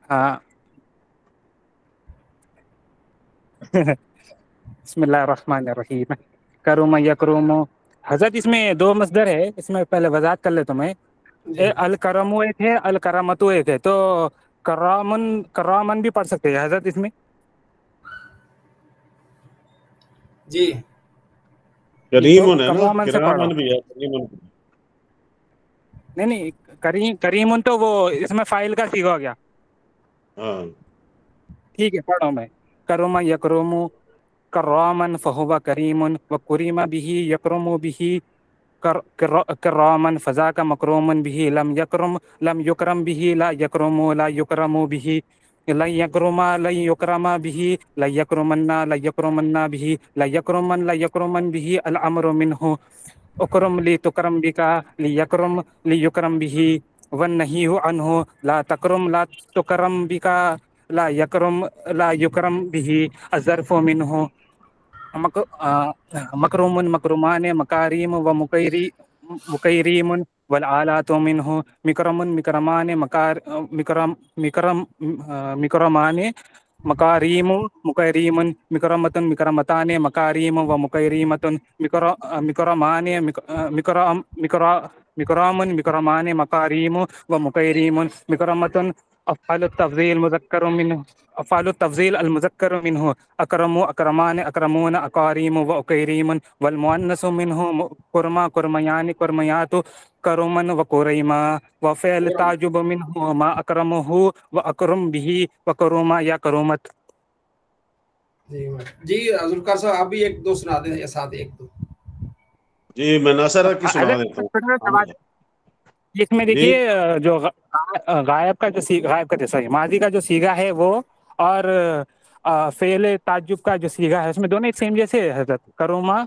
ہاں بسم اللہ الرحمن الرحیم. کروم یکروم حضرت اس میں دو مصدر ہے، اس میں پہلے وضاحت کر لیتا ہوں میں. جی الکرم ایک ہے، الکرامتو ایک ہے، تو کرامن بھی پڑھ سکتے ہیں حضرت اس میں. جی تو کریمن ہے نا، کرامن سے پڑھو. کرامن بھی ہے، کریمن بھی. نہیں کریمن تو وہ اس میں فائل کا صیغہ ہو گیا. ہاں ٹھیک ہے پڑھو میں. کروم یکروم کرامن فہو کریم و کریم بھی یکرم بھی کرامن فذاک مکروم بھی لم یکرم بھی لا یکرم بھی لن یکرم به لا یکرمن به لا یکرمن به الامر منه اکرم لی تکرم بک لیکرم به والنهی عنه لا تکرم بک لا یکرم به الظرف منه مکروم مکرمان مکاریم و مکیریم والآلات منه مکرمان مکرمان مکاریم مکریم مکرمتن مکرمتان مکاریم و مکریمتن مکرمان مکرامن مکرمان مکاریم و مکریم مکرمتن. افعال التفضیل المذکر منه اکرم اکرمان اکرمون اکاریم و اکریم والمؤنث منه کرما کرمیان کرمیات کرمن و کریما وفعل تعجب منه ما اکرمه و اکرم به و کروما یا کرومت. جی ذوالفقار صاحب آپ بھی ایک دو سنا دیں یا ساتھ ایک دو. جی میں ناصرہ کی سنا دیتا ہوں. اس میں دیکھیے جو غائب کا جو ماضی کا جو صیغہ ہے وہ، اور فعل تعجب کا جو صیغہ ہے، اس میں دونوں ایک سیم جیسے ہے حضرت. کروما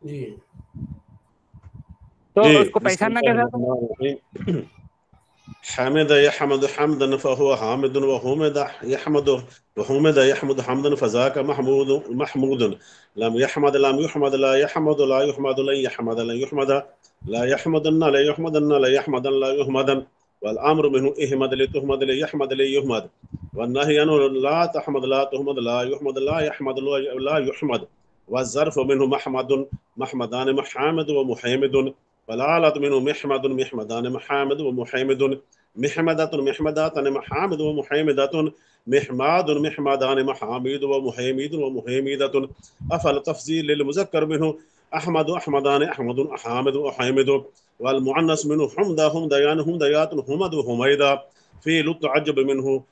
جی تو جی اس کو بسم پہچاننا اللہ کیسا؟ الرحمن الرحیم. حمد يحمد حمدا فهو حامد وحمد يحمد وحمد يحمد حمدا فذاك محمود لم يحمد لا يحمد لا يحمد لا يحمد لا يحمد لا يحمدن لا يحمدن لا يحمدن لا يحمدن والامر منه احمد لتحمد لا يحمد لا يحمد والنهي عنه لا تحمد لا تحمد لا يحمد لا يحمد لا يحمد والظرف منه محمدان محامد ومحمد والآلة منه محمدان محامد ومحمد محمدة محمدات محامد ومحمدة محمدان محامد ومحمدة. أفعل تفضيل للمذكر منه أحمد أحمدان أحمد أحامد وأحمد والمؤنث منه حمدا حمديان حمديات حمد وحميدا. فعل التعجب منه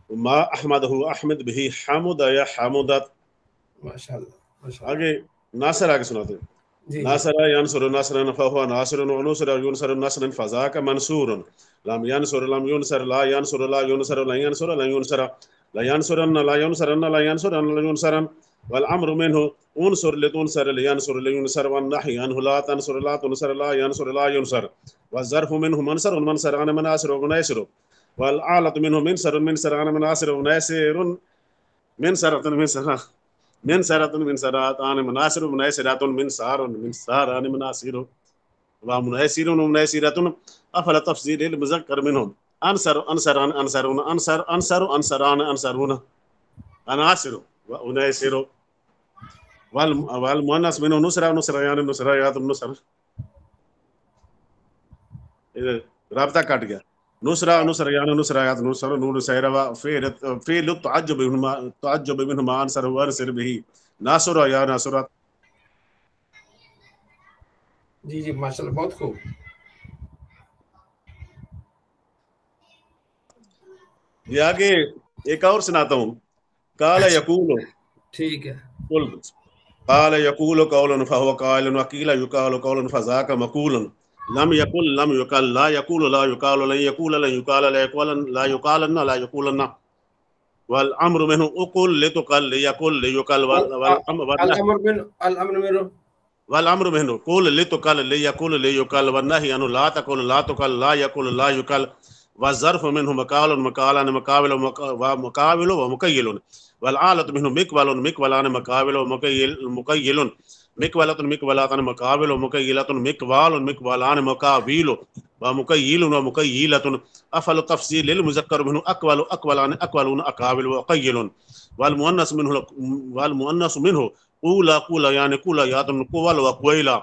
ما أحمده أحمد به حمد يا حمدت. ماشاء اللہ. آگے ناصر آگے سناتے ہیں. ناصر ينصر نصرا فهو ناصر ونصر ينصر نصرا فذاك منصور لم ينصر لا ينصر لا ينصر لا ينصر لا ينصرن والامر منه انصر لتنصر لينصر والنهي عنه لا تنصر لا تنصر لا ينصر والظرف منه منصر عن مناصر ونيسر والآلة منه منصر عن مناصر ونيسر منصرات عن مناصر منيسرات منصار عن مناصر ومنيسر ومنيسرة. أفعل تفضيل المذكر منهم أنصران أنصران عناصر وأنيسر والمؤنث منه نصريان نصريات النصر. رابطہ کٹ گیا. نصریان نصریات نصر نور سیروا فعل التعجب منهما انصر وانصر به ناصر یا ناصرات. جی ماشاءاللہ بہت خوب. یہ آگے ایک اور سناتا ہوں. قال یقول ٹھیک ہے. قال یقول قولا فهو قائل وقيل يقال قولا فذاك مقول لم يقل لا يقول لا يقال لن يقول لن يقال لا يقول لا يقالن لا يقولن والامر منه اقل لتقل ليقل ليقال والامر منه قل لتقل ليقول ليقال والنهي عنه لا تقل لا تقل لا يقول لا يقال والظرف منه مقال مقالان مقابل ومقابل ومكيل والآلة منه مقبل مقبلان مقابل ومكيل مکولۃ مکولاتن مقابل و مکیلۃ مقوال مقوالان مقابیل و مکیل و مکیلۃ افعل تفصیل للمذکر منه اقوال اقوالان اقوالون اقابل و قیل والمؤنث منه قولا قوليان قوليات قول وقويلا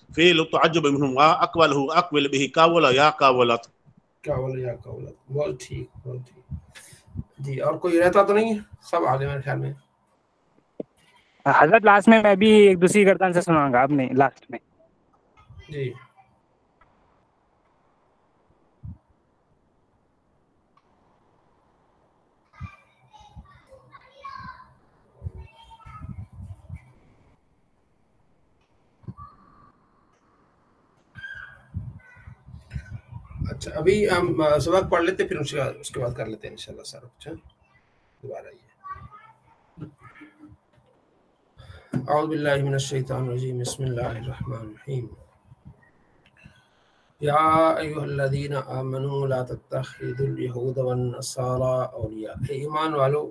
فعل تعجب منهم اقوله اقبل به قول یا قولت قول یا قولت. بہت ٹھیک بہت ٹھیک جی. اور کوئی رہتا تو نہیں ہے؟ سب آ گئے میرے خیال میں. حضرت لاسٹ میں بھی ایک دوسری گردان سے سناؤں گا آپ نے لاسٹ میں. جی اچھا ابھی ہم سبق پڑھ لیتے پھر اس کے بعد کر لیتے ہیں انشاءاللہ سارا کچھ. دوبارہ یہ اعوذ باللہ من الشیطان الرجیم بسم اللہ الرحمن الرحیم. یا ایھا الذین آمنوا لا تتخذوا اليہود والنصارى اولیاء. اے ایمان والو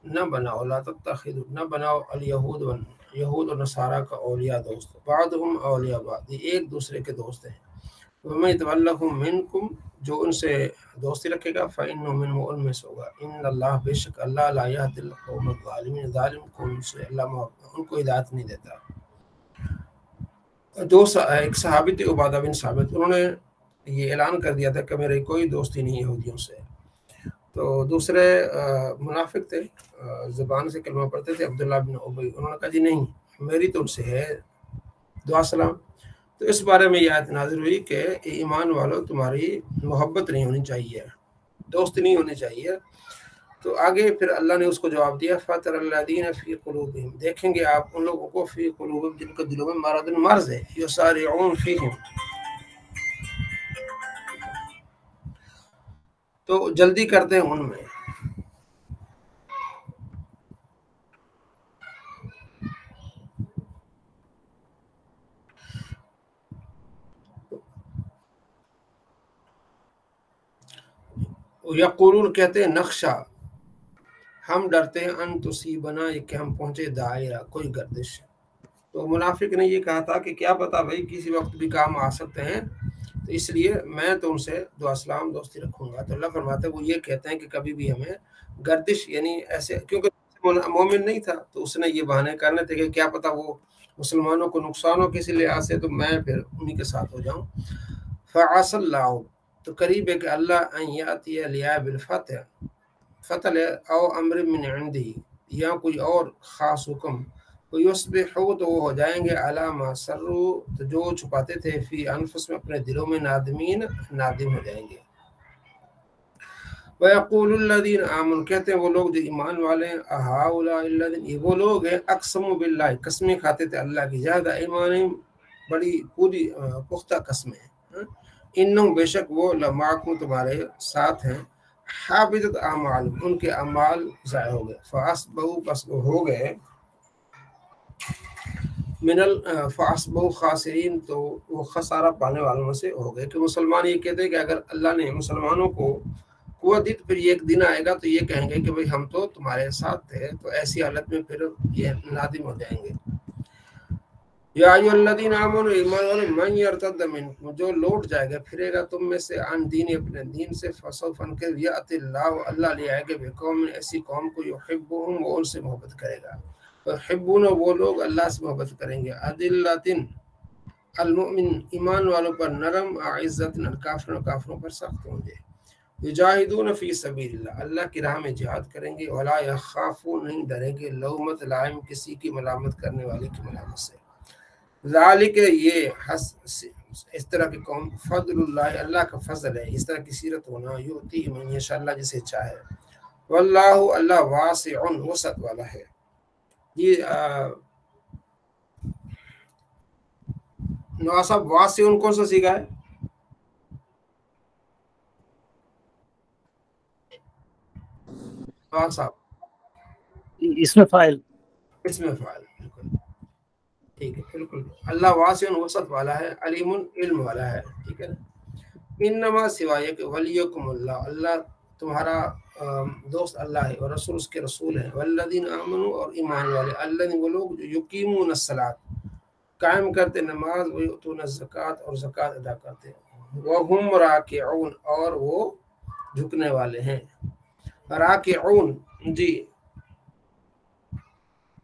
نہ بناؤ لا تتخذوا نہ بناؤ الیہود یہود و نصارہ کا اولیاء دوست. بعضهم اولیاء بعض یہ ایک دوسرے کے دوست ہیں. وَمَن يَتَوَلَّهُم مِّنكُمْ جو ان سے دوستی رکھے گا فَإِنَّهُ مِنْهُمْ ان میں سے ہوگا. ان اللہ بے شک اللہ لا يهدي القوم الظالمین ظالم قوم سے اللہ ان کو ہدایت نہیں دیتا. ایک صحابی تھے عبادہ بن ثابت, انہوں نے یہ اعلان کر دیا تھا کہ میری کوئی دوستی نہیں یہودیوں سے. تو دوسرے منافق تھے زبان سے کلمہ پڑھتے تھے عبداللہ بن ابی, انہوں نے کہا جی نہیں میری تو ان سے ہے دعا سلام. تو اس بارے میں یہ آیت نازل ہوئی کہ ایمان والو تمہاری محبت نہیں ہونی چاہیے, دوست نہیں ہونے چاہیے. تو آگے پھر اللہ نے اس کو جواب دیا فَتَرَ الَّذِينَ فِي قُلُوبِهِمْ دیکھیں گے آپ ان لوگوں کو فی قلوبہم جن کے دلوں میں مرض ہے یسارعون فیہم تو جلدی کرتے ہیں ان میں. یقولون کہتے ہیں نخشا ہم ڈرتے ہیں ان تصیبنا یہ کہ ہم پہنچے دائرہ کوئی گردش. تو منافق نے یہ کہا تھا کہ کیا پتا بھائی کسی وقت بھی کام آ سکتے ہیں تو اس لیے میں تو ان سے دعا سلام دوستی رکھوں گا. تو اللہ فرماتے ہیں وہ یہ کہتے ہیں کہ کبھی بھی ہمیں گردش یعنی ایسے کیونکہ مومن نہیں تھا تو اس نے یہ بہانے کرنے تھے کہ کیا پتا وہ مسلمانوں کو نقصان ہو کسی لحاظ سے تو میں پھر انہی کے ساتھ ہو جاؤں. فعسى اللہ تو قریب ہے کہ اللہ ان یاتی لیا بالفتح فتح او امر من عنده یا کوئی اور خاص حکم ویصبحوا تو وہ ہو جائیں گے علی ما سروا تو جو چھپاتے تھے فی انفس میں اپنے دلوں میں نادمین نادم ہو جائیں گے. وَيَقُولُ الَّذِينَ آمَنُوا کہتے ہیں وہ لوگ جو ایمان والے ہیں اَهَٰؤُلَاءِ الَّذِينَ یہ وہ لوگ ہیں اقسموا باللہ قسمیں کھاتے تھے اللہ کی جہد ایمانہم بڑی پوری پختہ قسمیں انہم بے شک وہ لمعکم تمہارے ساتھ ہیں حابطت اعمال ان کے اعمال ضائع ہو گئے. فاصبحوا پس ہو گئے فاصبحوا خاسرین تو وہ خسارہ پانے والوں میں سے ہو گئے. کہ مسلمان یہ کہتے ہیں کہ اگر اللہ نے مسلمانوں کو قوت دی تو پھر یہ ایک دن آئے گا تو یہ کہیں گے کہ بھئی ہم تو تمہارے ساتھ تھے, تو ایسی حالت میں پھر یہ نادم ہو جائیں گے. یا ایھا الذین آمنوا ایمان والے من یرتد منکم جو لوٹ جائے گا پھرے گا تم میں سے عن دین اپنے دین سے فسوف یأتی اللہ اللہ لے آئے گا بقوم ایسی قوم کو یحبہم وہ ان سے محبت کرے گا. یحبون وہ لوگ اللہ سے محبت کریں گے. اذلۃ المؤمن ایمان والوں پر نرم عزت کافروں پر سخت ہوں گے. یجاہدون فی سبیل اللہ اللہ کی راہ میں جہاد کریں گے. ولا یخافون نہیں ڈریں گے لومۃ لائم کسی کی ملامت کرنے والے کی ملامت سے. ذالک یہ اس طرح کی قوم فضل اللہ اللہ کا فضل ہے. اس طرح کی سیرت ہونا یؤتی من یشاء اللہ جسے چاہے. واللہ اللہ واسع وسعت والا ہے. یہ نواز صاحب واسع کون سا سیکھا ہے؟ نواز صاحب اس میں فائل بالکل ٹھیک ہے بالکل. اللہ واسع وسعت والا ہے علیم علم والا ہے. ٹھیک ہے نا. انما سوائے کہ ولیکم اللہ اللہ तुम्हारा दोस्त अल्लाह है और रसूल उसके रसूल हैं, वल्लदीन आमनु और ईमान वाले, अल्लज़ीन वो लोग जो युकीमून अस्सलात कायम करते नमाज, व युतून ज़कात और ज़कात अदा करते, व हुम राकिऊन और वो झुकने वाले हैं। राकिऊन जी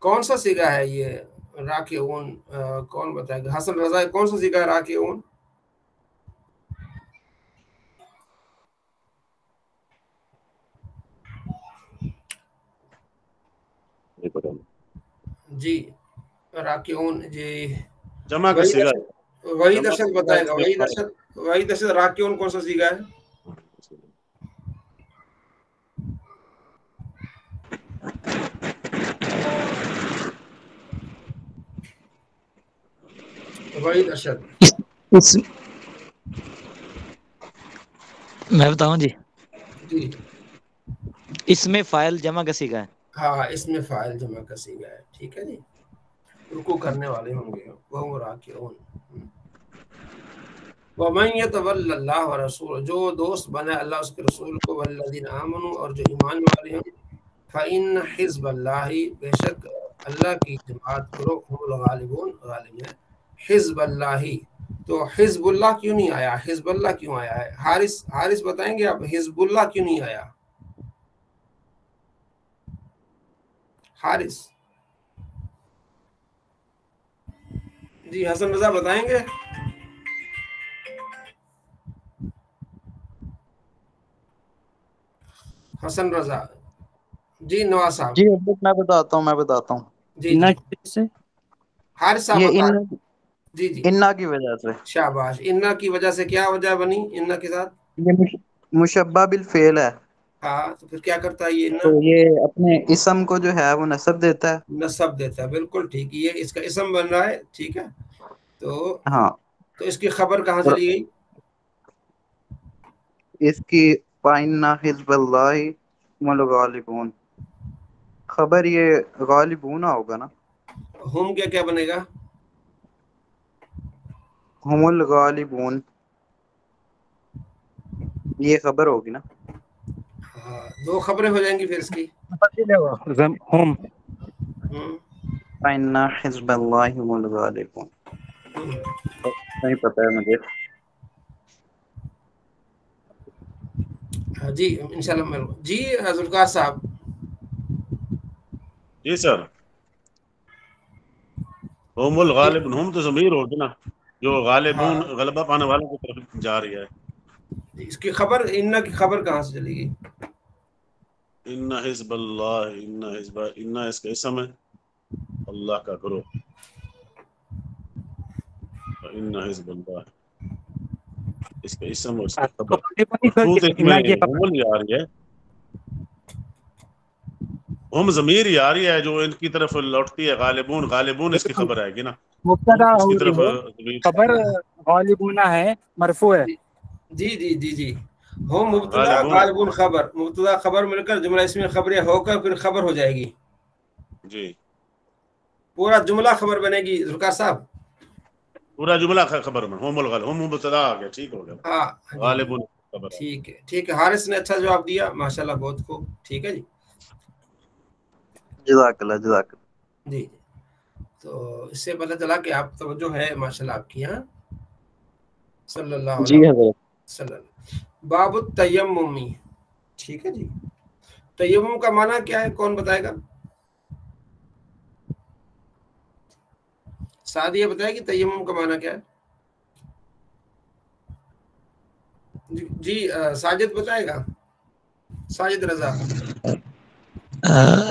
कौन सा सीगा है ये राकिऊन, कौन बताएगा? हसन रजा कौन सा सीगा है राकिऊन? जी राकिऊन जी जमा का वही सिगा दर्शक वही जमा दर्शक का बताएगा, सिगा वही दर्शक राकिऊन कौन सा सीगा है? वही दर्शक इस मैं बताऊं जी, जी इसमें फाइल जमा कसी का है। हाँ इसमें फाइल जमा का सीगा है, ठीक है जी। रुकू करने वाले होंगे वो राकिऊन। वमन यतवल्लल्लाह व रसूल, जो दोस्त बने अल्लाह उसके रसूल को, वल्लज़ीन आमनु और जो ईमान वाले हैं, फ़इन्न हिज़्बल्लाहि बेशक अल्लाह की जमात ग्रुप हुमुल गालिबून गालिब है। हिज़्बल्लाहि तो हिज़्बुल्लाह क्यों नहीं आया, हिज़्बुल्लाह क्यों आया है? हारिस बताएंगे आप हिज़्बुल्लाह क्यों नहीं आया? हारिस जी, हसन रजा बताएंगे? हसन रजा जी, नवाज साहब जी अब्दुल, मैं बताता हूँ जी इन्ना जी, से हारिस साहब ये बता। इन जी जी इन्ना की वजह से, शाबाश। इन्ना की वजह से क्या वजह बनी इन्ना के साथ? ये मुशब्बा बिल फेल है, हाँ तो फिर क्या करता है ये इन्ना? तो ये अपने इसम को जो है वो नस्ब देता है। नसब देता है, बिल्कुल ठीक, ये इसका इसम बन रहा है, ठीक है। तो हाँ, इसकी खबर कहाँ और चली गई? इसकी फाइन्ना हिज़्बुल्लाहि हुमुल गालिबून, खबर ये गालिबून होगा ना, हम क्या क्या बनेगा? हुमुल गालिबून, ये खबर होगी ना। हाँ, दो खबरें हो जाएंगी फिर इसकी। होम हम्म, फाइन्ना हिज़्बुल्लाहि हुमुल गालिबून, हम्म। नहीं पता है मुझे। हाँ जी इंशाल्लाह मैं जी। जुल्कार साहब जी सर, हुमुल गालिब, हम तो ज़मीर होगी ना, जो गालिबून हाँ गलबा पाने वालों की तरफ जा रही है। इसकी खबर, इन्ना की खबर कहाँ से चली गई? इन्ना हिज़्बल्लाह, इन्ना हिज़्ब, इन्ना इसका इसम है, अल्लाह का ग्रुप, इन्ना हिज़्बल्लाह इसका इसम और इसकी तो खबर, और खुद इन्ना की इसमें खबर हुमुल आ रही है, हम ज़मीर आ रही है जो इनकी तरफ लौटती है, गालिबून गालिबून इसकी खबर आएगी ना, मुब्तदा हम इसकी हो रही तरफ है, ज़मीर खबर गालिबुना है, मरफू है। जी जी जी जी जी हो मुब्तदा गालिबून गालिबुन खबर, मुब्तदा खबर मिलकर जुमला इसमें खबरें होकर फिर खबर हो जाएगी, जी, पूरा जुमला खबर बनेगी जुल्कार साहब। पूरा जुमला खबर में हुमुल गालिब, हम मुब्तदा आ गया, ठीक हो गया, हाँ जी जी गालिबून खबर है। ठीक है, ठीक है। हारिस ने अच्छा जवाब दिया, माशाल्लाह, बहुत खूब, ठीक है जी जज़ाकल्लाह जज़ाकल्लाह। जी। तो इससे पता चला कि आप तवज्जो है माशाल्लाह आपकी। यहाँ सल्लल्लाहु जी अलैहि हज़रत, वसल्लम। बाबु तयम्मुमी, ठीक है जी। तयम्मुम का माना क्या है, कौन बताएगा? सादिया बताएगी तयम्मुम का माना क्या है? जी साजिद बताएगा, साजिद रजा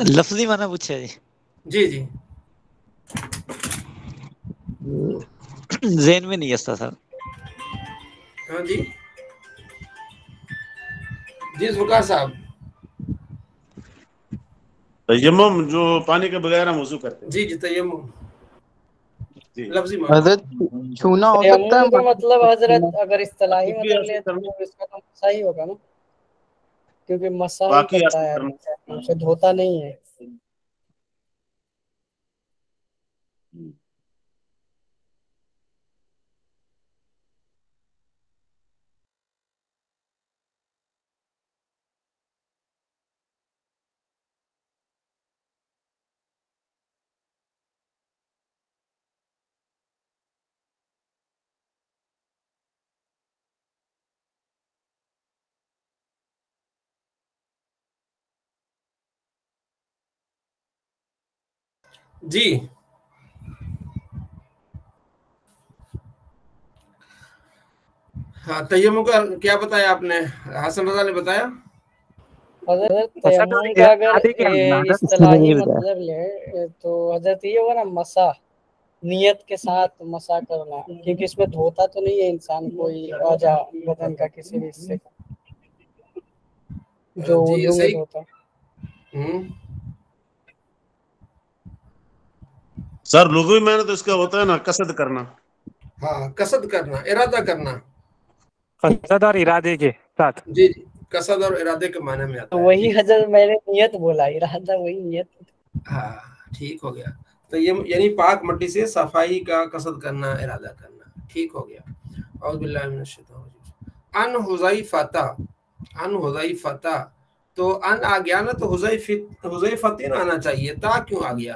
लफ्जी माना पूछा जी, जी जी ज़हन में नहीं आता सर। हाँ जी जी जुल्कार साहब तयम्मुम जो पानी के बगैर हम वुज़ू करते हैं। जी जी तयम्मुम जी, लफ्जी माना। हज़रत छूना हो सकता है, तयम्मुम का मतलब हजरत अगर इस्तिलाही पाकी मतलब हासिल ले करना, तो इसका तो मसा ही होगा ना, क्योंकि मसा ही पाकी करता हासिल है करना। आदमी, उसे धोता नहीं है। جی ہاں تیمم کا کیا بتایا آپ نے؟ حسن رضا نے بتایا حضرت تیمم کا اگر اصطلاحی مطلب لے تو حضرت یہ ہوگا نا مسح، نیت کے ساتھ مسح کرنا، کیونکہ اس میں دھوتا تو نہیں ہے انسان کوئی اعضاء بدن کا کسی بھی حصے کا جو جی وضو میں صحیح. دھوتا. سر لغوی میں نے تو اس کا ہوتا ہے نا قصد کرنا. ہاں قصد کرنا، ارادہ کرنا. قصد اور ارادے کے ساتھ. جی جی قصد اور ارادے کے معنی میں آتا ہے. وہی حضرت میں نے نیت بولا، ارادہ وہی نیت. ہاں ٹھیک ہو گیا. تو یہ یعنی پاک مٹی سے صفائی کا قصد کرنا، ارادہ کرنا. ٹھیک ہو گیا. اعوذ باللہ من الشیطان الرجیم. ان حذیفہ تو ان آ گیا نا، تو حذیفہ نہ آنا چاہیے، تا کیوں آ گیا؟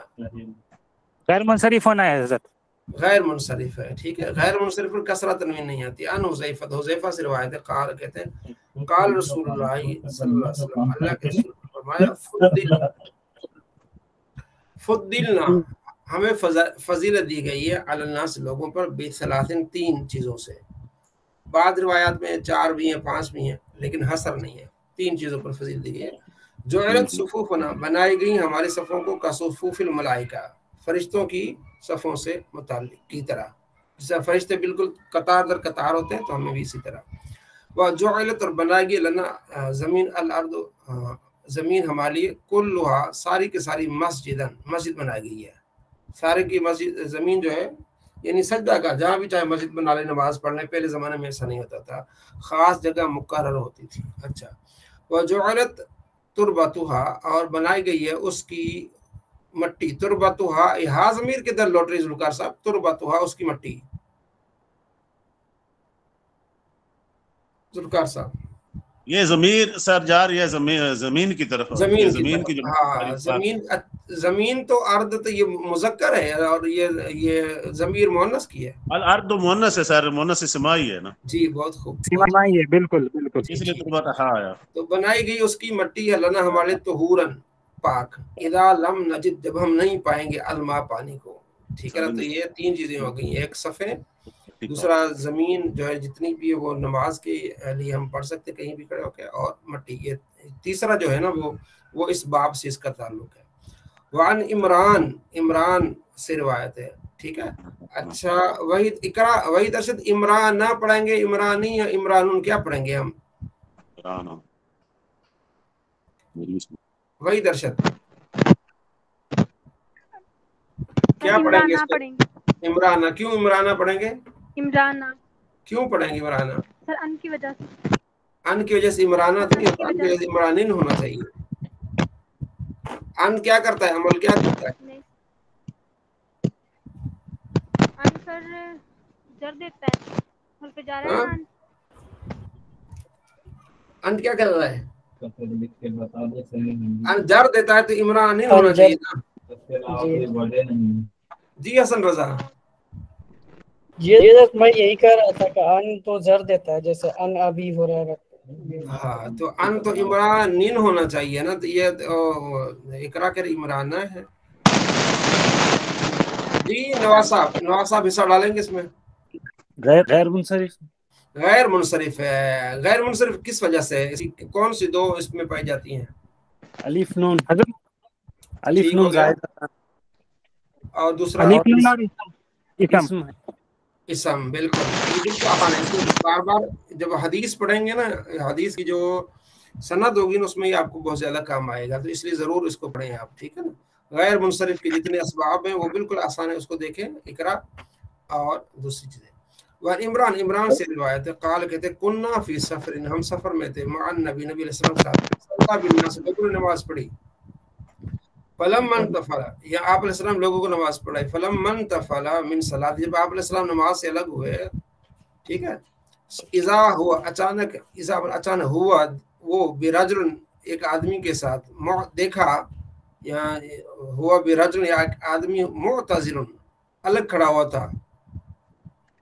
غیر منصرف ہونا ہے حضرت. غیر منصرف ہے. ٹھیک ہے، غیر منصرف پر کسرہ تنوین نہیں آتی. ان حذیفہ سے روایت ہے. قال کہتے ہیں قال رسول اللہ صلی اللہ علیہ وسلم، اللہ کے رسول نے فرمایا فضلنا ہمیں فضیلت دی گئی ہے علی الناس لوگوں پر بثلاثن 3 چیزوں سے. بعض روایات میں 4 بھی ہیں 5 بھی ہیں، لیکن حصر نہیں ہے. 3 چیزوں پر فضیلت دی گئی ہے. جعلت صفوفنا بنائی گئی ہمارے صفوں کو کصفوف الملائکہ فرشتوں کی صفوں سے متعلق کی طرح. جیسے فرشتے بالکل قطار در قطار ہوتے ہیں تو ہمیں بھی اسی طرح. وجعلت اور بنائی گئی لنا زمین الارض زمین ہمارے لیے کلھا ساری کی ساری مسجد بنائی گئی ہے. سارے کی مسجد زمین جو ہے یعنی سجدہ کا جہاں بھی چاہے مسجد بنا لے نماز پڑھنے. پہلے زمانے میں ایسا نہیں ہوتا تھا، خاص جگہ مقرر ہوتی تھی. اچھا وجعلت تربتھا اور بنائی گئی ہے اس کی مٹی. تربتھا ہا ضمیر کے در لوٹ رہی ذوالفقار صاحب. تربتھا اس کی مٹی. ذوالفقار صاحب یہ ضمیر سر جار یہ زمین کی طرف زمین کی کی جو ہاں زمین تو ارض تو یہ مذکر ہے اور یہ ضمیر مؤنث کی ہے. الارض مؤنث ہے سر، مؤنث سمائی ہے نا. جی بہت خوب. سمائی ہے بالکل بالکل. اس لیے تربتھا آیا. تو بنائی گئی اس کی مٹی ہے لنا ہمارے طہورن پاک. اذا لم نجد جب ہم نہیں پائیں گے الماء پانی کو. ٹھیک ہے نا. تو یہ 3 چیزیں ہو گئی. ایک صفے، دوسرا زمین جو ہے جتنی بھی ہے وہ نماز کے لیے ہم پڑھ سکتے کہیں بھی کھڑے ہو کے، اور مٹی. یہ تیسرا جو ہے نا وہ اس باب سے اس کا تعلق ہے. وعن عمران سے روایت ہے. ٹھیک ہے. اچھا وحید ارشد عمران نہ پڑھیں گے، عمرانی یا عمرانون کیا پڑھیں گے ہم؟ وحید ارشد کیا پڑھیں گے؟ عمرانہ. کیوں عمرانہ پڑھیں گے؟ عمرانہ کیوں پڑھیں گے عمرانہ؟ سر ان کی وجہ سے. ان کی وجہ سے عمرانہ تو نہیں ہوتا، ان کی وجہ سے عمرانین ہونا چاہیے. ان کیا کرتا ہے، عمل کیا کرتا ہے؟ ان سر جر دیتا ہے، حل پہ جا رہا ہے. ان کیا کر رہا ہے؟ ان جر دیتا ہے تو عمرانین ہونا چاہیے نا. جی حسن رضا یہ میں یہی کہہ رہا تھا کہ ان تو زر دیتا ہے جیسے ان ابھی ہو رہا ہے. ہاں تو ان تو عمرانین ہونا چاہیے نا. تو یہ اقرا کر عمرانہ ہے. جی نواز صاحب حصہ ڈالیں گے اس میں. غیر منصرف. غیر منصرف ہے. غیر منصرف کس وجہ سے؟ کون سی 2 اس میں پائی جاتی ہیں؟ الف نون حضرت. الف نون زائد اور دوسرا اسم. بالکل بار بار جب حدیث پڑھیں گے نا، حدیث کی جو سند ہوگی نا اس میں یہ آپ کو بہت زیادہ کام آئے گا. تو اس لیے ضرور اس کو پڑھیں آپ. ٹھیک ہے نا. غیر منصرف کے جتنے اسباب ہیں وہ بالکل آسان ہے، اس کو دیکھیں اقرا. اور دوسری چیزیں عمران سے روایت ہے. قال کہتے کننا فی سفر، ہم سفر میں تھے، مع النبی علیہ السلام صلی بالناس لوگوں نے نماز پڑھی. فلمن تفل یا آپ علیہ السلام لوگوں کو نماز پڑھائی. فلمن تفل من صلاۃ، جب آپ علیہ السلام نماز سے الگ ہوئے. ٹھیک ہے. اذا ہوا اچانک ہوا وہ برجل ایک آدمی کے ساتھ دیکھا، یا ہوا برجل یا ایک آدمی معتزل الگ کھڑا ہوا تھا.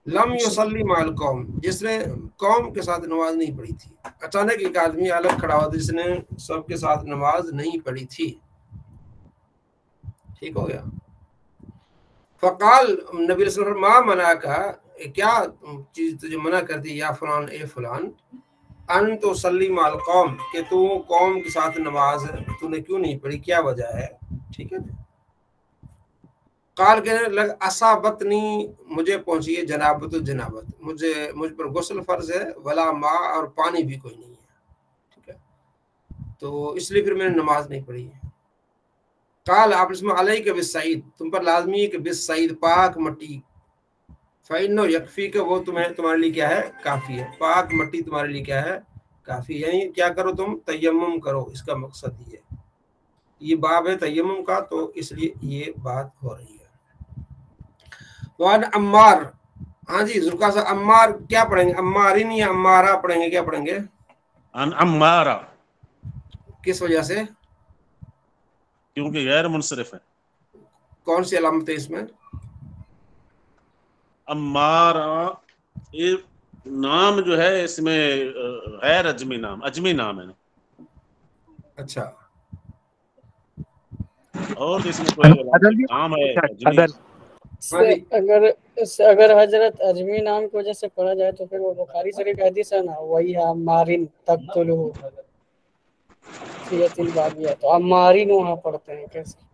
لم یصلی مع القوم، جس نے قوم کے ساتھ نماز نہیں پڑھی تھی. اچانک ایک آدمی الگ کھڑا ہوا تھا جس نے سب کے ساتھ نماز نہیں پڑھی تھی. ٹھیک ہو گیا. فقال نبی صلی اللہ علیہ وسلم ما منع کا کیا چیز تجھے منع کر دی یا فلان اے فلان ان تو صلی مع القوم کہ تو قوم کے ساتھ نماز تو نے کیوں نہیں پڑھی کیا وجہ ہے ٹھیک ہے قال کہنے لگ اصابتنی مجھے پہنچی ہے جنابت مجھ پر غسل فرض ہے ولا ماء اور پانی بھی کوئی نہیں ہے ٹھیک ہے تو اس لیے پھر میں نے نماز نہیں پڑھی ہے قال آپ اس میں علیک بالسعید تم پر لازمی ہے کہ بالسعید پاک مٹی فإنه یکفی کہ وہ تمہارے لیے کیا ہے کافی ہے پاک مٹی تمہارے لیے کیا ہے کافی یعنی کیا کرو تم تیمم کرو اس کا مقصد یہ باب ہے تیمم کا تو اس لیے یہ بات ہو رہی ہے وان عمار ہاں جی ذوالفقار صاحب عمار کیا پڑھیں گے عمارین یا عمارہ پڑھیں گے کیا پڑھیں گے ان عمارہ کس وجہ سے کیونکہ غیر منصرف ہے کون سی علامت ہے اس میں عمارہ یہ نام جو ہے اس میں غیر اجمی نام ہے اچھا اور اس میں کوئی نام ہے اجمی اگر حضرت اجمی نام کی وجہ سے پڑھا جائے تو پھر وہ بخاری شریف حدیث ہے نا وہی عمارین تقتلہ فیت البابیہ تو عمارین وہاں پڑھتے ہیں کیسے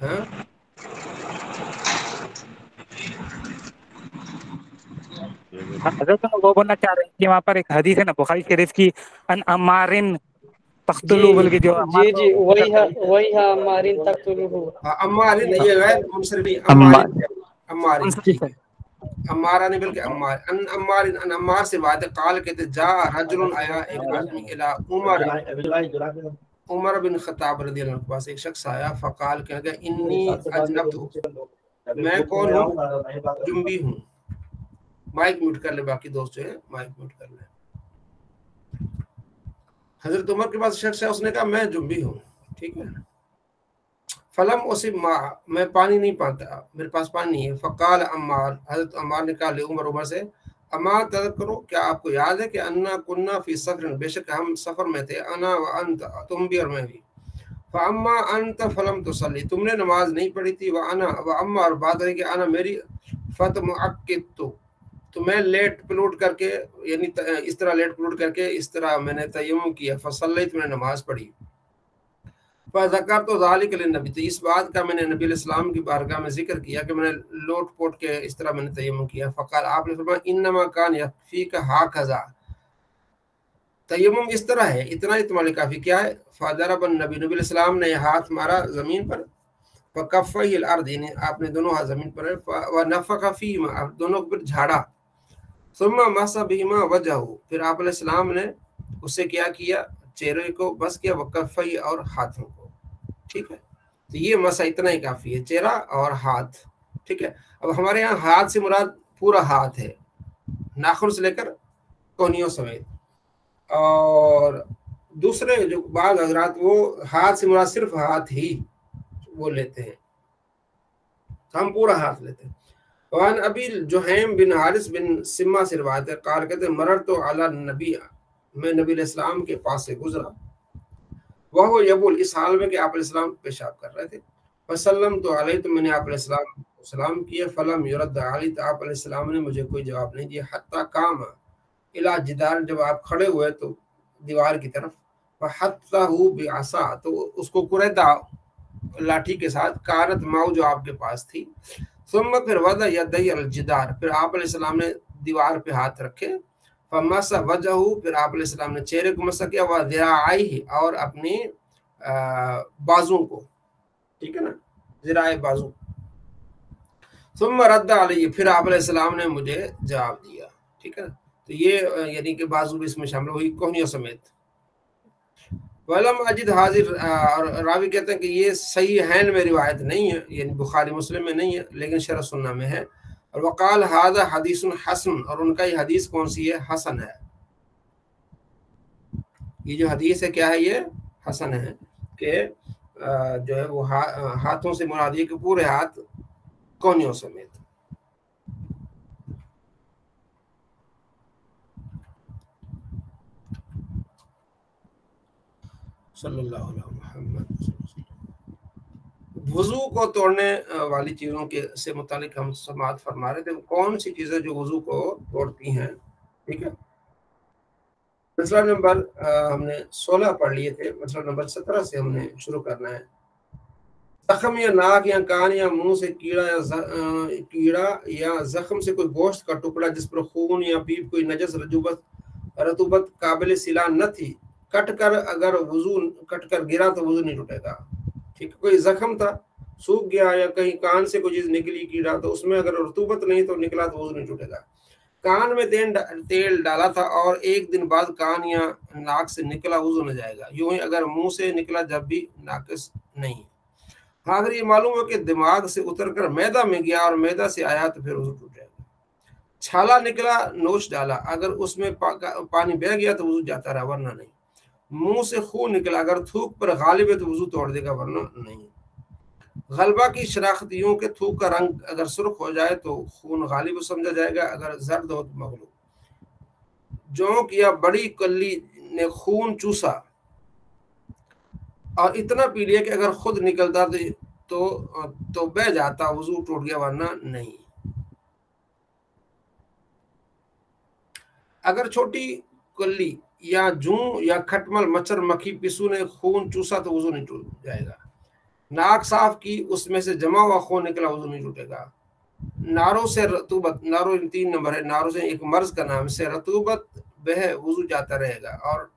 ہاں حضرت وہ بولنا چاہ رہے ہیں کہ وہاں پر ایک حدیث ہے نا بخاری شریف کی ان عمارن تقتلو بول کے جو جی وہی ہے عمارین تقتلہ عمارین یہ غیر منصرف عمارین ٹھیک ہے عمارہ نہیں بلکہ عمار ان عمار سے بات ہے قال کہتے جا رجل آیا ایک آدمی الی عمر بن خطاب رضی اللہ عنہ کے پاس ایک شخص آیا فقال کہنے لگا انی اجنبت میں کون ہوں جنبی ہوں مائک میوٹ کر لے باقی دوست جو ہے مائک میوٹ کر لے حضرت عمر کے پاس شخص ہے اس نے کہا میں جنبی ہوں ٹھیک ہے فلم اصب ماء میں پانی نہیں پاتا میرے پاس پانی نہیں ہے فقال عمار حضرت عمار نے کہا عمر سے اما تذکرو کیا آپ کو یاد ہے کہ انا کننا فی سفر بے شک ہم سفر میں تھے انا وانت تم بھی اور میں بھی فاما انت فلم تصلی تم نے نماز نہیں پڑھی تھی وانا واما اور بات ہے کہ انا میری فتمعقدت تو میں لیٹ پلوٹ کر کے یعنی اس طرح لیٹ پلوٹ کر کے اس طرح میں نے تیمم کیا فصلیت میں نے نماز پڑھی فذکرت ذلک للنبی تو اس بات کا میں نے نبی علیہ السلام کی بارگاہ میں ذکر کیا کہ میں نے لوٹ پوٹ کے اس طرح میں نے تیمم کیا فقال آپ نے فرمایا انما کان یکفیک ہاکذا تیمم اس طرح ہے اتنا ہی تمہارے کافی کیا ہے فضرب النبی نبی علیہ السلام نے ہاتھ مارا زمین پر فکفی الارض یعنی آپ نے دونوں ہاتھ زمین پر ونفخ فیہما آپ دونوں کو پھر جھاڑا ثم مسح بہما وجہہ پھر آپ علیہ السلام نے اسے کیا چہرے کو بس کیا وکفی اور ہاتھوں کو ٹھیک ہے تو یہ مسح اتنا ہی کافی ہے چہرہ اور ہاتھ ٹھیک ہے اب ہمارے یہاں ہاتھ سے مراد پورا ہاتھ ہے ناخن سے لے کر کونیوں سمیت اور دوسرے جو بعض حضرات وہ ہاتھ سے مراد صرف ہاتھ ہی وہ لیتے ہیں ہم پورا ہاتھ لیتے ہیں وان ابی جوہیم بن حارث بن سما سے روایت ہے قال کہتے مررت علی نبی میں نبی علیہ السلام کے پاس سے گزرا وہ یبول اس حال میں کہ آپ علیہ السلام پیشاب کر رہے تھے وسلم تو علیہ تو میں نے آپ علیہ السلام سلام کیا فلم یرد علی تو آپ علیہ السلام نے مجھے کوئی جواب نہیں دیا حتی قام الی جدار جب آپ کھڑے ہوئے تو دیوار کی طرف فحتہ بعصا تو اس کو کریدا لاٹھی کے ساتھ کانت ماؤ جو آپ کے پاس تھی ثم پھر وضع یدی الجدار پھر آپ علیہ السلام نے دیوار پہ ہاتھ رکھے فمسح وجہہ پھر آپ علیہ السلام نے چہرے کو مسح کیا وذراعیہ اور اپنی بازوں کو ٹھیک ہے نا ذراع بازو ثم رد علیہ پھر آپ علیہ السلام نے مجھے جواب دیا ٹھیک ہے نا تو یہ یعنی کہ بازو بھی اس میں شامل ہوئی کوہنیوں سمیت ولم اجد حاضر راوی کہتے ہیں کہ یہ صحیح حین میں روایت نہیں ہے یعنی بخاری مسلم میں نہیں ہے لیکن شرح سنہ میں ہے اور وقال ھذا حدیث حسن اور ان کا یہ حدیث کون سی ہے حسن ہے یہ جو حدیث ہے کیا ہے یہ حسن ہے کہ جو ہے وہ ہاتھوں سے مراد یہ کہ پورے ہاتھ کونیوں سمیت صلی اللہ علیہ محمد वजू को तोड़ने वाली चीज़ों के से मुतालिक हम समाअत फरमा रहे थे, कौन सी चीज़ें जो वजू को तोड़ती हैं, ठीक है। मसला नंबर हमने 16 पढ़ लिए थे, मसला नंबर 17 से हमने शुरू करना है। जख्म या नाक या कान या मुंह से कीड़ा या जख्म से कोई गोश्त का टुकड़ा जिस पर खून या पीप कोई नजस रतूबत काबिल सिला न थी, कट कर गिरा तो वजू नहीं टूटेगा, ठीक है। कोई जख्म था, सूख गया, या कहीं कान से कोई चीज निकली कीड़ा, तो उसमें अगर रतूबत नहीं तो निकला तो वजू नहीं टूटेगा। कान में तेल डाला था और एक दिन बाद कान या नाक से निकला, वजू न जाएगा। यूं ही अगर मुंह से निकला जब भी नाकिस नहीं। हाँ, अगर ये मालूम हो कि दिमाग से उतरकर मैदा में गया और मैदा से आया तो फिर वजू टूट जाएगा। छाला निकला, नोच डाला, अगर उसमें पानी बह गया तो वजू जाता रहा, वरना नहीं। मुंह से खून निकला, अगर थूक पर गालिब है तो वजू तोड़ देगा, वरना नहीं। गलबा की शनाख्त यूं के थूक का रंग अगर सुर्ख हो जाए तो खून गालिब समझा जाएगा, अगर जर्द हो तो मगलूब। जोंक या बड़ी कल्ली ने खून चूसा और इतना पी लिया कि अगर खुद निकलता तो बह जाता, वजू टूट गया, वरना नहीं। अगर छोटी कल्ली या जूं या खटमल मच्छर मक्खी पिस्सू ने खून चूसा तो वजू नहीं टूट जाएगा। नाक साफ की, उसमें से जमा हुआ खून निकला, वजू नहीं टूटेगा। नारों से रतूबत, नारों 3 नंबर है, नारों से एक मर्ज का नाम से रतूबत बह, वजू जाता रहेगा, और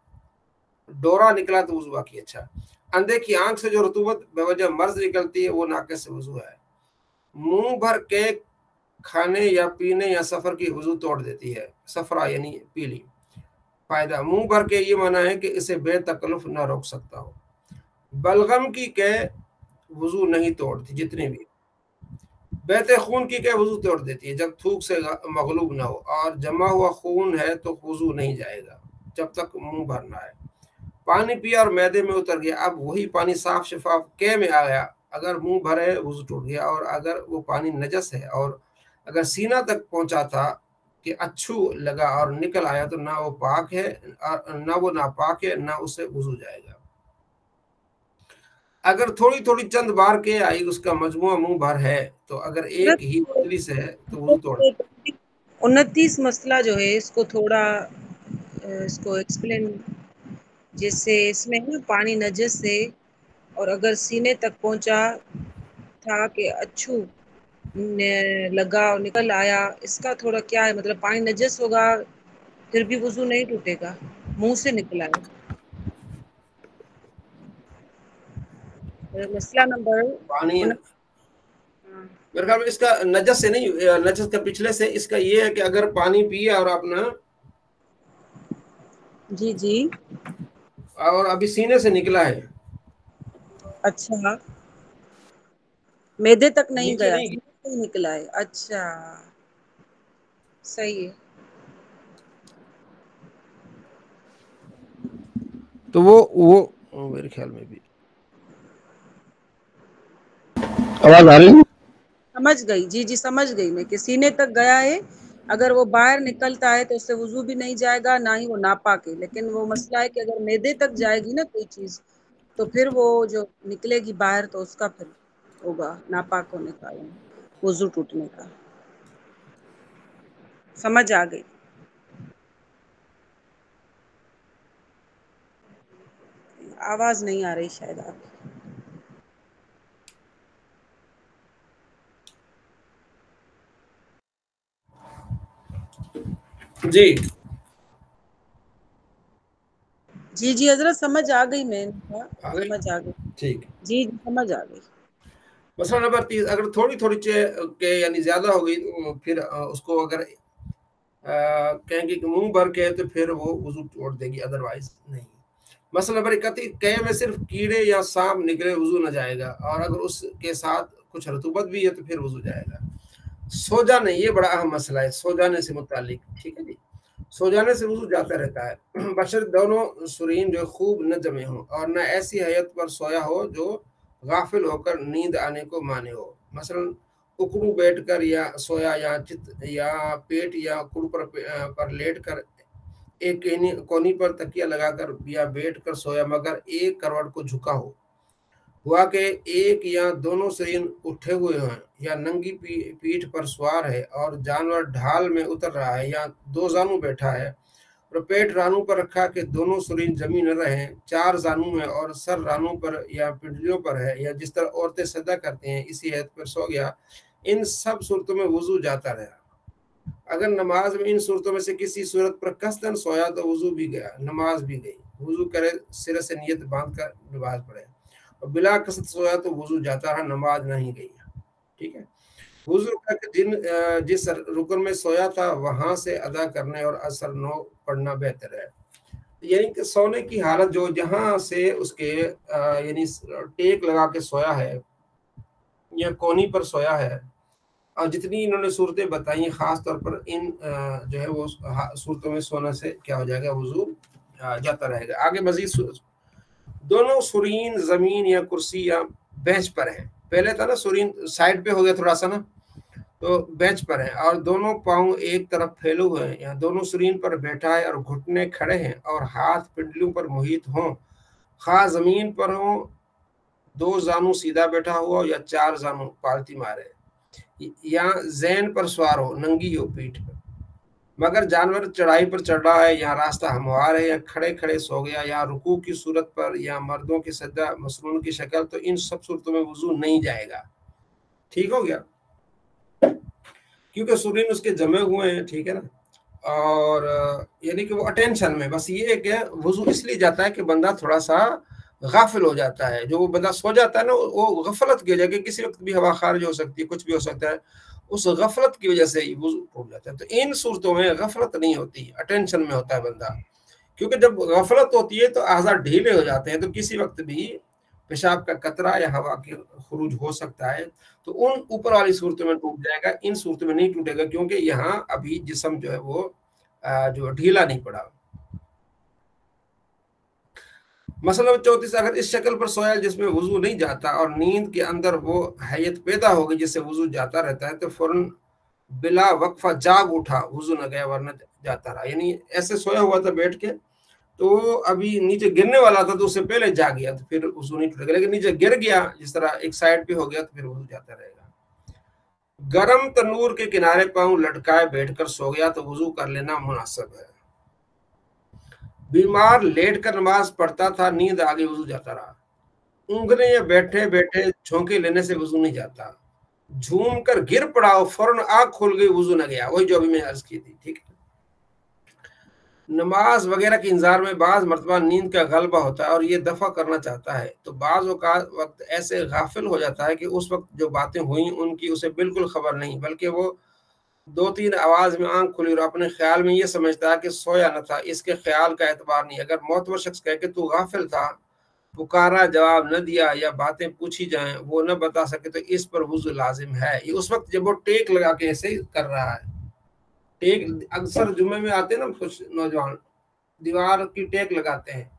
डोरा निकला तो वजू बाकी। अच्छा, अंधे की आंख से जो रतूबत बेवजह मर्ज निकलती है वो नाकिस से वजू है। मुंह भर के खाने या पीने या सफर की वजू तोड़ देती है, सफरा यानी पीली। फायदा, मुंह भर के ये माना है कि इसे बेतकल्लुफ न रोक सकता हो। बलगम की के वजू नहीं तोड़ती, जितने भी। बहते खून की के वजू तोड़ देती है जब थूक से मगलूब ना हो, और जमा हुआ खून है तो वजू नहीं जाएगा जब तक मुंह भरना है। पानी पिया और मैदे में उतर गया, अब वही पानी साफ शफाफ के में आ गया, अगर मुंह भरे वजू टूट गया। और अगर वो पानी नजस है और अगर सीना तक पहुंचा था कि अच्छू लगा और निकल आया तो ना वो पाक है, ना वो नापाक है, ना उससे वजू जाएगा। अगर थोड़ी थोड़ी चंद बार के आई, उसका मजमुआ मुंह भर है, तो अगर एक ही उंगली से है तो वजू तोड़। 29 मसला जो है इसको थोड़ा इसको एक्सप्लेन, जैसे इसमें ना पानी नजस है और अगर सीने तक पहुंचा था कि अच्छू लगा और निकल आया, इसका थोड़ा क्या है, मतलब पानी नजस होगा फिर भी वजू नहीं टूटेगा, मुंह से निकला है। मसला नंबर पानी मेरे ख्याल में इसका नजस से नहीं, नजस का पिछले से इसका ये है कि अगर पानी पिया और अपना जी और अभी सीने से निकला है, अच्छा, मैदे तक नहीं गया, नहीं निकला है, अच्छा सही है। तो वो मेरे ख्याल में भी आवाज आ रही है, समझ गई, जी समझ गई मैं कि सीने तक गया है, अगर वो बाहर निकलता है तो उससे वजू भी नहीं जाएगा, ना ही वो नापाक है। लेकिन वो मसला है कि अगर मैदे तक जाएगी ना कोई चीज तो फिर वो जो निकलेगी बाहर तो उसका फिर होगा नापाक होने का, वजू टूटने का। समझ आ गई। आवाज नहीं आ रही शायद आप। जी हजरत समझ आ गई, मैं समझ आ गई, ठीक, जी समझ आ गई। मसला नंबर 30, अगर थोड़ी थोड़ी के यानी ज्यादा हो गई तो फिर उसको अगर कहेंगे कि मुंह भर के तो फिर वो वजू तोड़ देगी, अदरवाइज नहीं। मसला नंबर 31, कहे में सिर्फ कीड़े या सांप निकले वजू न जाएगा, और अगर उसके साथ कुछ रतूबत भी है तो फिर वजू जाएगा। सो जाने, ये बड़ा अहम मसला है, सो जाने से मुतालिक, ठीक है जी। सो जाने से वजू जाता रहता है, बशर दोनों सुरीन जो खूब न जमे हो और न ऐसी हैयत पर सोया हो जो गाफिल होकर नींद आने को माने हो। मसलन उकड़ू बैठकर या सोया, या चित या पेट या कुड़ पर लेट कर एक कोनी पर तकिया लगाकर या बैठ कर सोया मगर एक करवट को झुका हो, हुआ कि एक या दोनों सरीन उठे हुए हैं या नंगी पीठ पर सवार है और जानवर ढाल में उतर रहा है या दो जानू बैठा है और पेट रानू पर रखा कि दोनों सरीन जमी न रहे, चार जानू है और सर रानू पर या पिंडलियों पर है, या जिस तरह औरतें सजदा करती हैं इसी हैत पर सो गया, इन सब सूरतों में वजू जाता रहा। अगर नमाज में इन सूरतों में से किसी सूरत पर कसदन सोया तो वजू भी गया, नमाज भी गई। वजू करे, सिरे से नियत बांध कर नमाज पढ़े, और बिला कसद सोया तो वजू जाता रहा, नमाज नहीं गई। ठीक है। वजू करके जिस रुकन में सोया था वहां से अदा करने और असर नौ पढ़ना बेहतर है। यानी कि सोने की हालत जो जहां से उसके यानी टेक लगा के सोया है या कोनी पर सोया है, और जितनी इन्होंने सूरतें बताई खास तौर पर इन जो है वो सूरतों में सोने से क्या हो जाएगा, वजू जाता रहेगा। आगे मजीद दोनों सुरीन जमीन या कुर्सी या बेंच पर है। पहले था ना सुरीन साइड पे हो गया थोड़ा सा ना, तो बेंच पर है और दोनों पांव एक तरफ फैले हुए हैं, या दोनों सुरीन पर बैठा है और घुटने खड़े हैं और हाथ पिंडलियों पर मुहित हों, खा जमीन पर हो, दो जानू सीधा बैठा हुआ या चार जानू पालती मारे, या जैन पर सवार हो, नंगी हो पीठ पर, मगर जानवर चढ़ाई पर चढ़ रहा है या रास्ता हमवार है या खड़े खड़े सो गया या रुकू की सूरत पर या मर्दों की सज्जा मसनून की शक्ल, तो इन सब सूरतों में वजू नहीं जाएगा। ठीक हो गया, क्योंकि सुरीन उसके जमे हुए हैं। ठीक है ना, और यानी कि वो अटेंशन में, बस ये है कि वजू इसलिए जाता है कि बंदा थोड़ा सा गाफिल हो जाता है। जो वो बंदा सो जाता है ना, वो गफलत की वजह कि किसी वक्त भी हवा खारिज हो सकती है, कुछ भी हो सकता है, उस गफलत की वजह से वजू टूट जाता है। तो इन सूरतों में गफलत नहीं होती, अटेंशन में होता है बंदा, क्योंकि जब गफलत होती है तो आज़ा ढीले हो जाते हैं, तो किसी वक्त भी पेशाब का कतरा या हवा के खुरूज हो सकता है, तो उन ऊपर वाली सूरतों में टूट जाएगा, इन सूरतों में नहीं टूटेगा, क्योंकि यहाँ अभी जिस्म जो है वो जो ढीला नहीं पड़ा। मसला 34, अगर इस शक्ल पर सोया जिसमें वजू नहीं जाता और नींद के अंदर वो हैयत पैदा हो गई जिससे वजू जाता रहता है, तो फौरन बिला वक्फा जाग उठा, वजू न गया वरना जाता रहा। यानी ऐसे सोया हुआ था बैठ के, तो अभी नीचे गिरने वाला था तो उससे पहले जाग गया, तो फिर वजू नहीं टूटेगा, लेकिन नीचे गिर गया जिस तरह एक साइड पे हो गया तो फिर वजू जाता रहेगा। गरम तनूर के किनारे पांव लटकाए बैठकर सो गया तो वजू कर लेना मुनासिब है। बीमार लेट कर नमाज पढ़ता था, नींद आ गई, वजू जाता रहा। ऊँघने या बैठे बैठे झोंके लेने से वजू नहीं जाता। झूम कर गिर पड़ा और फौरन आँख खुल गई, वजू न गया, वही जो अभी मैं अर्ज की थी। ठीक है। नमाज वगैरह के इंतजार में बाज मरतबा नींद का गलबा होता है और ये दफा करना चाहता है, तो बाज वक्त ऐसे गाफिल हो जाता है कि उस वक्त जो बातें हुई उनकी उसे बिल्कुल खबर नहीं, बल्कि वो दो तीन आवाज में आंख खुली और अपने ख्याल में ये समझता है कि सोया न था, इसके ख्याल का एतबार नहीं। अगर मोतबर शख्स कहे कि तू गाफिल था, पुकारा जवाब न दिया या बातें पूछी जाएं वो न बता सके, तो इस पर वुज़ू लाजिम है। ये उस वक्त जब वो टेक लगा के ऐसे कर रहा है, टेक अक्सर जुम्मे में आते हैं ना कुछ नौजवान, दीवार की टेक लगाते हैं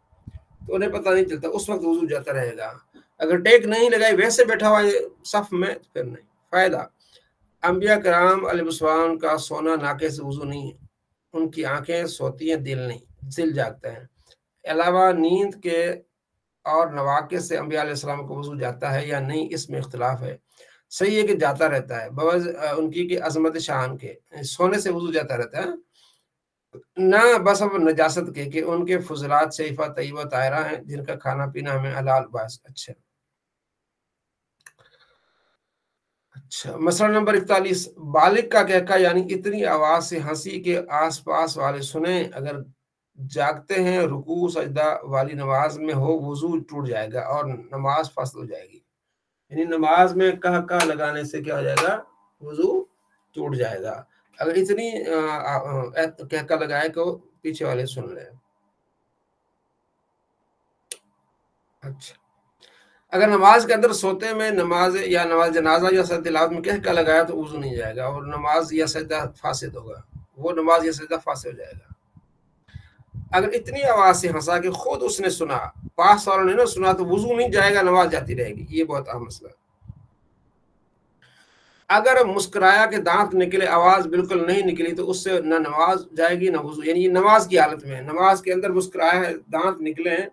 तो उन्हें पता नहीं चलता, उस वक्त वुज़ू जाता रहेगा। अगर टेक नहीं लगाई वैसे बैठा हुआ सफ में तो फिर नहीं फायदा। अंबिया कराम अलैहिस्सलाम का सोना नाके से वुज़ू नहीं है, उनकी आंखें सोती हैं, दिल नहीं, दिल जागता है। अलावा नींद के और नवाके से अंबिया अलैहिस्सलाम को वुज़ू जाता है या नहीं, इसमें इख्तिलाफ है। सही है कि जाता रहता है, बवज उनकी की अजमत शान के सोने से वुज़ू जाता रहता है ना, बस अब नजासत के कि उनके फुजलात शरीफा तय्यबा ताहिरा हैं जिनका खाना पीना हमें हलाल बास। अच्छा, मसला नंबर 41, बालिग का कहका यानी इतनी आवाज से हंसी के आसपास वाले सुने, अगर जागते हैं रुकू सजदा वाली नमाज में हो, वुज़ू टूट जाएगा और नमाज फस्द हो जाएगी। यानी नमाज में कहका लगाने से क्या हो जाएगा, वुज़ू टूट जाएगा। अगर इतनी कहका लगाए को पीछे वाले सुन ले। अच्छा, अगर नमाज के अंदर सोते में नमाज या नमाज जनाजा या सजदा तिलावत में कहका लगाया तो वुज़ू नहीं जाएगा और नमाज या सजदा फासिद होगा, वो नमाज या सजदा फासिद हो जाएगा। अगर इतनी आवाज से हंसा कि खुद उसने सुना, पास वालों ने ना सुना, तो वुज़ू नहीं जाएगा, नमाज जाती रहेगी। ये बहुत अहम मसला। अगर मुस्कुराया के दांत निकले, आवाज बिल्कुल नहीं निकली, तो उससे ना नमाज जाएगी ना वुज़ू। यानी नमाज की हालत में, नमाज के अंदर मुस्कुराया है, दांत निकले हैं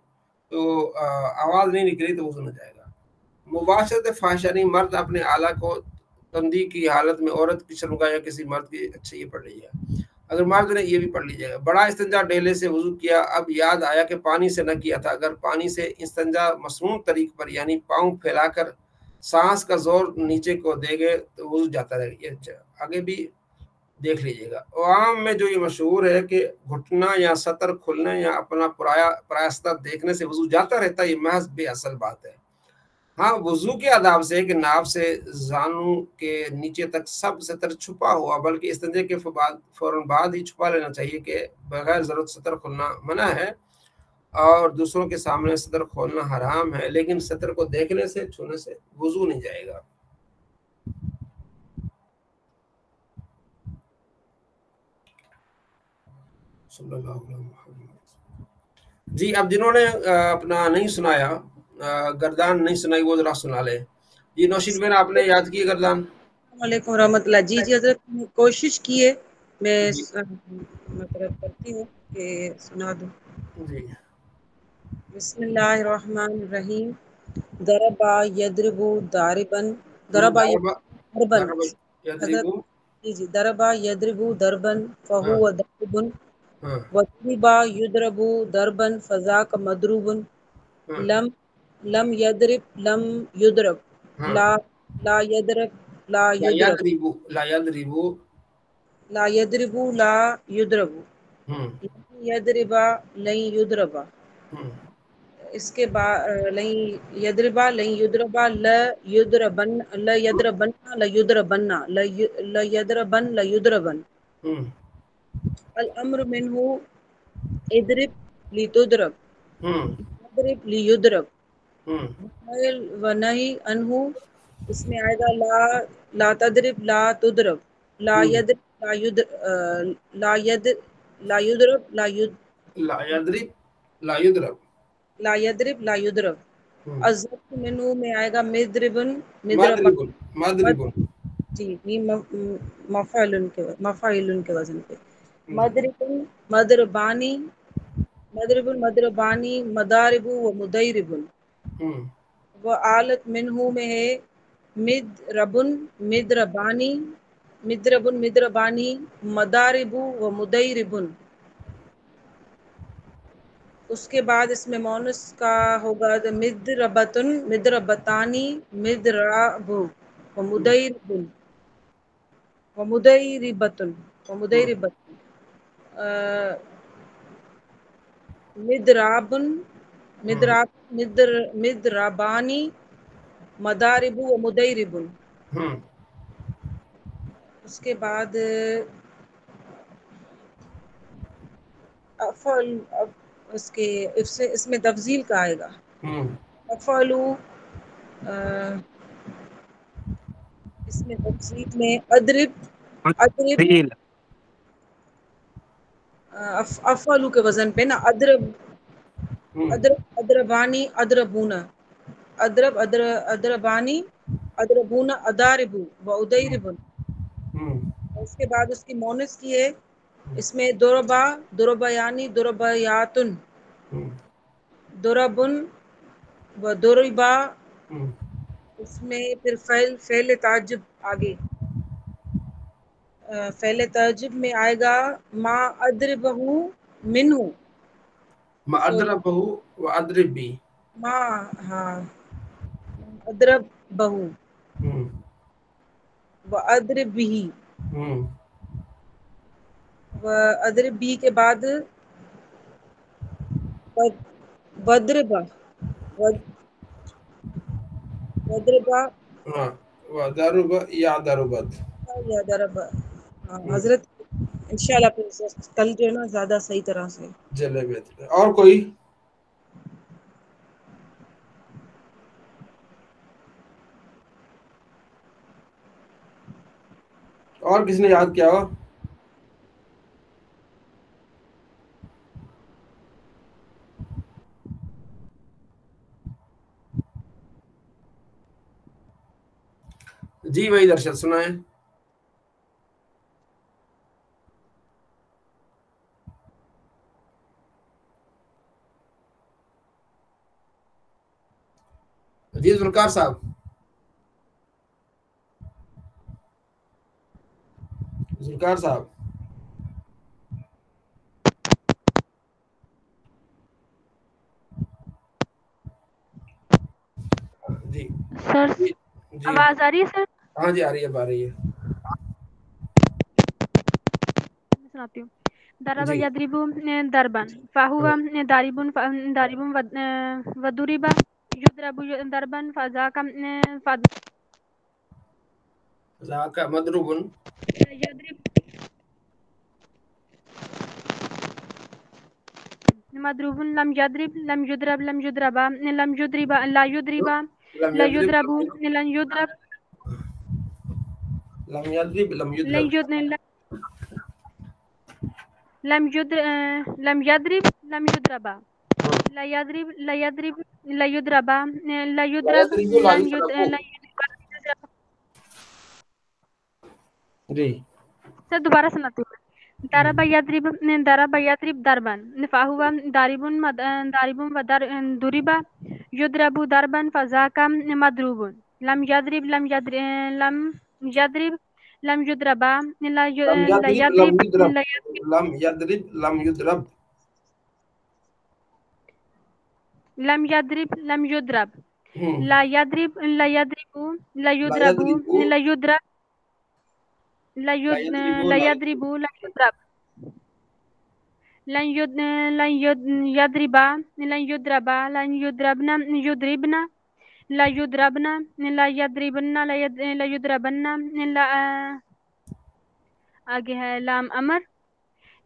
तो आवाज नहीं निकली तो वुज़ू न जाएगा। मुबाशरत फाहिशा नहीं, मर्द अपने आला को तंदी की हालत में औरत की शर्मगाह या किसी मर्द की, अच्छा ये पढ़ लीजिएगा। अगर मर्द ने, ये भी पढ़ लीजिएगा, बड़ा इस्तिंजा डेले से वजू किया, अब याद आया कि पानी से न किया था। अगर पानी से इस्तिंजा मसनून तरीक पर यानी पाँव फैलाकर सांस का जोर नीचे को देंगे तो वजू जाता रहेगा। ये अच्छा आगे भी देख लीजिएगा। आवाम में जो ये मशहूर है कि घुटना या सतर खुलने या अपना पराया सतर देखने से वजू जाता रहता है, ये महज बेअसल बात है। हाँ, वजू के आदाब से कि नाभ से जानू के नीचे तक सब सतर छुपा हुआ, बल्कि इस्तिंजे के फौरन बाद ही छुपा लेना चाहिए कि बगैर जरूरत सतर खुलना मना है और दूसरों के सामने सतर खोलना हराम है, लेकिन सतर को देखने से, छूने से वजू नहीं जाएगा। जी, अब जिन्होंने अपना नहीं सुनाया, गर्दान नहीं सुनाई, वो जरा सुना ले। जी नौशीद बेन, आपने याद की गर्दान? वालेकुम रहमतुल्लाह। जी जी हजरत, कोशिश की है, मैं मतलब करती हूँ कि सुना दूँ। जी। बिस्मिल्लाहिर्रहमानिर्रहीम। दरबा यदरिबु दारिबन, दरबा दरबन, हजरत जी दरबा यदरिबु दरबन फहुव दरबुन, वदरिबा युदरबु दरबन फज़ाक मदरूबुन, लम यदरिब लम युदरब, ला यदरब ला युदरब, ला यदरिबु ला यदरिबु ला युदरबु, यदरिबा लन युदरबा। इसके बाद लन यदरिबा लन युदरबा ल युदरबन ल यदरबन्ना ल युदरबन्ना ल यदरबन ल युदरबन। अल अम्र मिन्हु इदरिब लितुदरब, यदरिब लियुदरब। व नही अनहु, इसमें आएगा ला तदरिब ला तुदरब, ला यदरिब ला युद ला यद ला युदरब ला युद ला यदरिब ला युदरब, ला यदरिब ला युदरब। अज़्ज़त मिन्हु में आएगा मिदरिबुन मदरिबुन, मदरिबुन। जी, मीम मफ़ाइलुन के वजन पे। मदरिबुन मदरबानी, मदरिबुन मदरबानी, मदारिबु व मुदैरिबुन। वो आलत मिन्हु में है मिदरबुन मिदरबानी, मिदरबुन मिदरबानी, मदारिबु व मुदैरिबुन। उसके बाद इसमें मोनस का होगा तो मिदरबतुन मिदरबतानी, मिदराबु व मुदैरिबुन व मुदैरिबतुन व मुदैरिबतुन। मिदराबुन मिदराब मिदराबानी, मदारिबु व मुदैरिबुन। उसके बाद अफल, उसके इसमें तफजील का आएगा। अफलू, इसमें तफजील में अदरिब अदरिब, अफलू के वजन पे ना अदरब अदरब अदरबानी अदरबूना, अदरब अदरबानी अदरबूना, अदारिबु व उदैरिबुन। उसके बाद उसकी मोनस की है, इसमें दुरबा दुरबयानी दुरबयातुन, दुरबुन व दुरिबा। उसमें फिर फ़ेल ताजुब आगे, फ़ेल ताजुब में आएगा मा अदरिबहु मिन्हु, मा अदरबहु व अदरिबी, मा, हाँ, अदरबहु व अदरिबिही, व अदरिबी के बाद वदरबा वदरबा दरुबा या दरुबत या दरबा। हाँ हजरत, इंशाल्लाह फिर कल जो है ना ज्यादा सही तरह से चले बेहतर। और कोई? और किसने याद किया हो? जी वही दर्शक सुनाए। جی ذوالفقار صاحب، ذوالفقار صاحب جی سر جی آواز آ رہی ہے سر؟ ہاں جی آ رہی ہے آ رہی ہے. میں سناتی ہوں. ضرب جی یضرب ضربن فهو ضارب ضارب وضرب یضرب ضربا فذاك ذاک مضروب یضرب مضروب لم یضرب لم یضرب لم یضرب لم یضرب لا یضرب لم لا یضرب یضرب لن یضرب لم یضرب لم لن یضرب لم یضرب لم یضرب لم یضرب لا یضرب لا یضرب لا یضرب لا یضرب لا لن یضرب یضرب. جی سر دوبارہ سناتی ہوں. ضرب یضرب ضرب یضرب ضربا فهو ضارب ضارب وضرب یضرب ضربا فذاك مضروب. لم یضرب لم یضرب لم یضرب لم یضرب لا لم یضرب یضرب لا لم یضرب لم یضرب لم یضرب لم یضرب ہم. لا یضرب لا یضرب لا لا یضرب یضرب لا یضرب لا لا یضرب لا لا یضرب لا یضرب لن يضرب لن يضرب لن يضربن يضربن لا يضربن لا يضربن لا يضربن لا آگے ہے لام امر.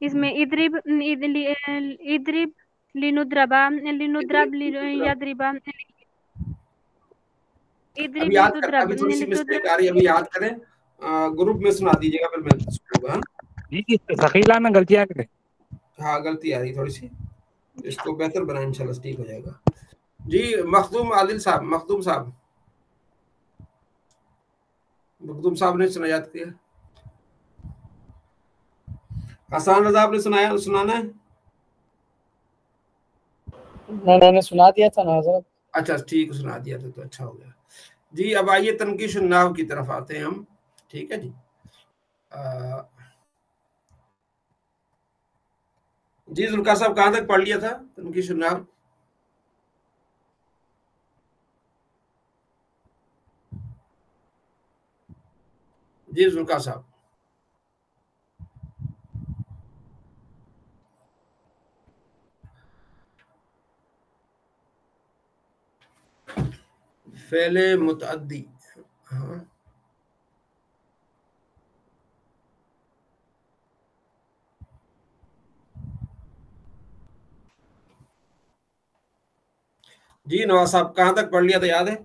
اس میں اضرب اضرب لنضرب لنضرب يضرب اضرب ابھی یاد کر، لتضرب ابھی تھوڑی سی لتضرب. مسٹیک آ رہی ہے، ابھی یاد کریں. گروپ میں سنا دیجیے گا پھر میں سنوں گا. جی ثقیلہ میں غلطیاں کریں. ہاں غلطی آ رہی تھوڑی سی، اس کو بہتر بنائیں انشاءاللہ ٹھیک ہو جائے گا. جی مخدوم عادل صاحب، مخدوم صاحب، مخدوم صاحب نے سنا یاد کیا. حسان رضا آپ نے سنانا ہے. میں نے سنا دیا تھا نا حضرت. اچھا ٹھیک، سنا دیا تو اچھا ہو گیا. جی اب آئیے تنقیش النحو کی طرف آتے ہیں ہم. ٹھیک ہے جی. جی ذوالفقار صاحب کہاں تک پڑھ لیا تھا تنقیش النحو؟ جی ذوالفقار صاحب. فعل متعدی. ہاں جی نواز صاحب کہاں تک پڑھ لیا تھا یاد ہے؟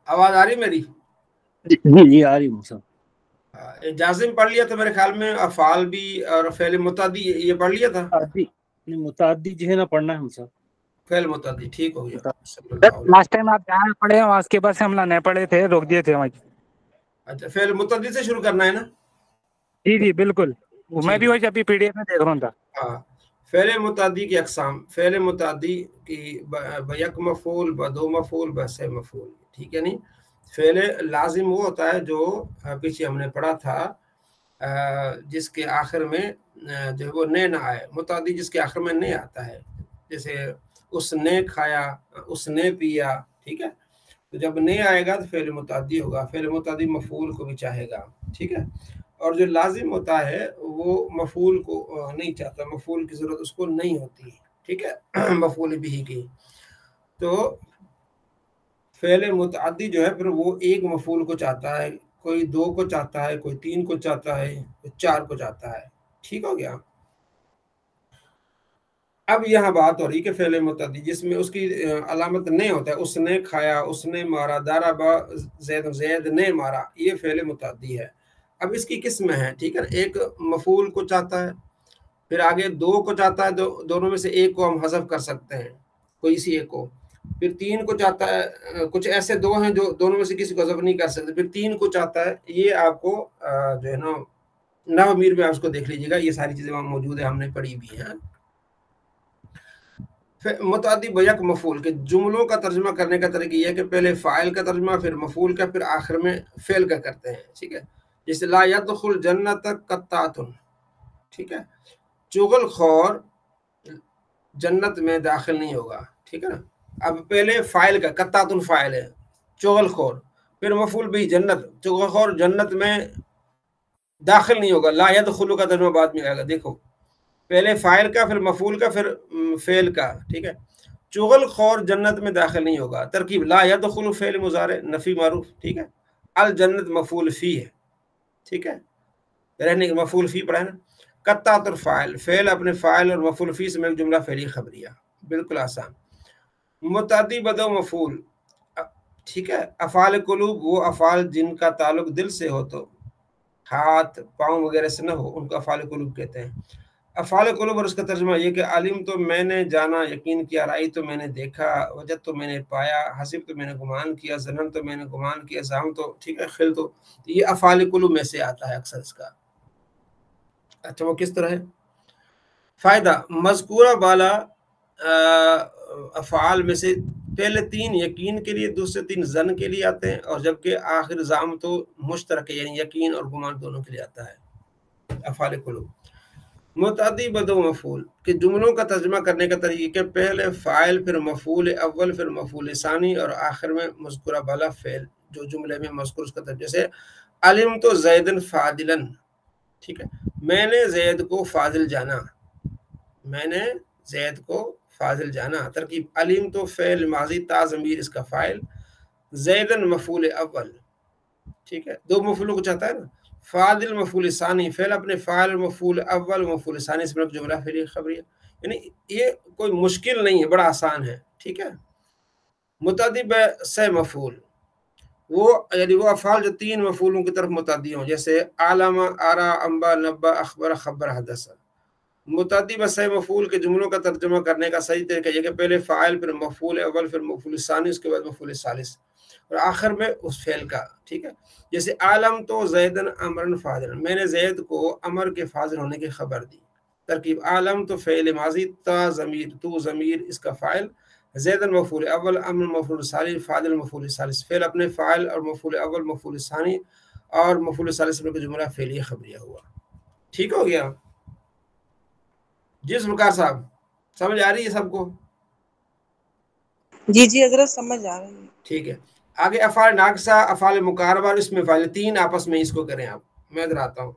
آواز آ رہی میری؟ جی آ رہی موسیٰ. جازم پڑھ لیا تھا میرے خیال میں، افعال بھی اور فعل متعدی یہ پڑھ لیا تھا. متعدی جو ہے نا پڑھنا ہے موسیٰ. فعل متعدی ٹھیک ہو گیا. لاسٹ ٹائم آپ جہاں پڑھے ہیں وہاں کے بعد سے ہم نہیں پڑھے تھے، روک دیے تھے وہاں. اچھا فعل متعدی سے شروع کرنا ہے نا؟ جی جی بالکل، میں بھی وہی ابھی پی ڈی ایف میں دیکھ رہا تھا. ہاں فعل متعدی کی اقسام. فعل متعدی کی بیک مفعول، بدو مفعول، بسے مفعول. ٹھیک ہے نہیں؟ فعل لازم وہ ہوتا ہے جو پیچھے ہم نے پڑھا تھا جس کے آخر میں جو ہے وہ نے نہ آئے. متعدی جس کے آخر میں نے آتا ہے، جیسے اس نے کھایا، اس نے پیا. ٹھیک ہے، تو جب نے آئے گا تو فعل متعدی ہوگا. فعل متعدی مفعول کو بھی چاہے گا. ٹھیک ہے، اور جو لازم ہوتا ہے وہ مفعول کو نہیں چاہتا، مفعول کی ضرورت اس کو نہیں ہوتی. ٹھیک ہے، مفعول بھی کی. تو فعل متعدی جو ہے پھر وہ ایک مفعول کو چاہتا ہے، کوئی دو کو چاہتا ہے، کوئی تین کو چاہتا ہے، کوئی چار کو چاہتا ہے. ٹھیک ہو گیا. اب یہاں بات ہو رہی کہ فعل متعدی جس میں اس کی علامت نہیں ہوتا ہے، اس نے کھایا، اس نے مارا، ضربا زید، زید نے مارا، یہ فعل متعدی ہے. اب اس کی قسمیں ہیں. ٹھیک ہے، ایک مفعول کو چاہتا ہے، پھر آگے دو کو چاہتا ہے، دونوں میں سے ایک کو ہم حذف کر سکتے ہیں، کوئی اسی ایک کو. پھر تین کو چاہتا ہے، کچھ ایسے دو ہیں جو دونوں میں سے کسی کو حذف نہیں کر سکتے. پھر تین کو چاہتا ہے. یہ آپ کو جو ہے نا نحو میر میں آپ اس کو دیکھ لیجیے گا، یہ ساری چیزیں وہاں موجود ہیں، ہم نے پڑھی بھی ہیں. मुतअद्दी बयक मफूल के जुमलों का तर्जुमा करने का तरीका ये है कि पहले फ़ाइल का तर्जुमा, फिर मफूल का, फिर आखिर में फ़ेल का करते हैं। ठीक है, जैसे ला यदखुल जन्नत कत्तातुन, ठीक है, चुगलखोर जन्नत में दाखिल नहीं होगा। ठीक है ना, अब पहले फ़ाइल का, कत्तातुन फ़ाइल है, चुगलखोर, फिर मफूल भी जन्नत, चुगलखोर जन्नत में दाखिल नहीं होगा। ला यदखुलु का तर्जुमा बाद में आएगा। देखो, पहले फ़ाइल का, फिर मफूल का, फिर फ़ेल का। ठीक है, चुगलखोर जन्नत में दाखिल नहीं होगा। तरकीब ला यदखुलु फ़ेल मुज़ारे नफ़ी मारूफ। ठीक है, अल जन्नत मफूल फ़ी है। ठीक है, रहने के मफूल फ़ी पढ़ा है ना। कत्तातुल फ़ाइल, फ़ेल अपने फ़ाइल और मफूल फ़ी से मिल जुमला फ़ेली खबरिया, बिल्कुल आसान। मुतअद्दी बदो मफूल, ठीक है, अफ़ाल कुलूब वो अफ़ाल जिनका ताल्लुक दिल से हो, तो हाथ पाँव वगैरह से न हो, उनको अफ़ाल कुलूब कहते हैं। अफ़ाल कुलूब और उसका तर्जुमा ये कि आलिम तो मैंने जाना, यकीन किया, राई तो मैंने देखा, वजद तो मैंने पाया, हसीब तो मैंने गुमान किया, ज़नन तो मैंने गुमान किया, ज़ाम तो, ठीक है, खिल तो ये अफ़ाल कुलूब में से आता है अक्सर इसका। अच्छा, वो किस तरह है? फ़ायदा मज़कूरा बाला अफ़आल में से पहले 3 यकीन के लिए, दूसरे 3 ज़न के लिए आते हैं, और जबकि आखिर ज़ाम तो मुश्तरक है, यानी यकीन और गुमान दोनों के लिए आता है अफ़आल कुलूब। मुतअद्दी बदो मफूल के जुमलों का तर्जुमा करने का तरीका, पहले फ़ाइल, फिर मफूल अव्वल, फिर मफूल सानी, और आखिर में मज़कूरा बाला फ़ेल जो जुमले में मज़कूर उसका तर्जुमा। जैसे अलिम तो ज़ैदन फ़ादिलन, ठीक है, मैंने ज़ैद को फ़ाजिल जाना, मैंने ज़ैद को फ़ाजिल जाना। तरकीब अलिम तो फ़ेल माजी, ता ज़मीर इसका फ़ाइल, ज़ैदन मफूल अव्वल, ठीक है, 2 मफूलों को चाहता है ना। फ़ादिल मफूल सानी, फ़ेल अपने फ़ाइल, मफूल अव्वल मफूल सानी से मिलकर जुमला फ़ेली खबरिया। यानी ये कोई मुश्किल नहीं है, बड़ा आसान है। ठीक है, मुतअद्दी से मफूल वो, यानी वो अफ़ाल जो 3 मफूलों की तरफ मुतअद्दी हों, जैसे आलमा, आरा, अम्बा, नब्बा, अखबर, खबर, हदसा। मुतअद्दी बसे मफूल के जुमलों का तर्जुमा करने का सही तरीका यह कि पहले फ़ाइल, फिर मफूल अव्वल, फिर मफूल सानी, उसके बाद मफूल सालिस, और आखिर में उस फ़ेल का। ठीक है, जैसे आलम तो ज़ैदन अमरन फ़ाज़िल, मैंने ज़ैद को अमर के फ़ाज़िल होने की खबर दी। तरकीब आलम तो फ़ेल माज़ी, ता ज़मीर, तू ज़मीर इसका फ़ाइल, ज़ैदन मफूल अव्वल, अमर मफूल सानी, फ़ाज़िल मफूल सालिस। फ़ेल अपने फ़ाइल और मफूल अव्वल, मफूल सानी और मफूल सालिस में जुमला फ़ेलिया खबरिया हुआ। ठीक हो गया? जिस प्रकार साहब समझ आ रही है सबको? जी जी हजरत समझ आ रही है। ठीक है, आगे अफ़ाल नाक़िसा, अफ़ाल मुक़ारबा, इसमें फ़ाइल 3 आपस में इसको करें आप। मैं इधर आता हूँ।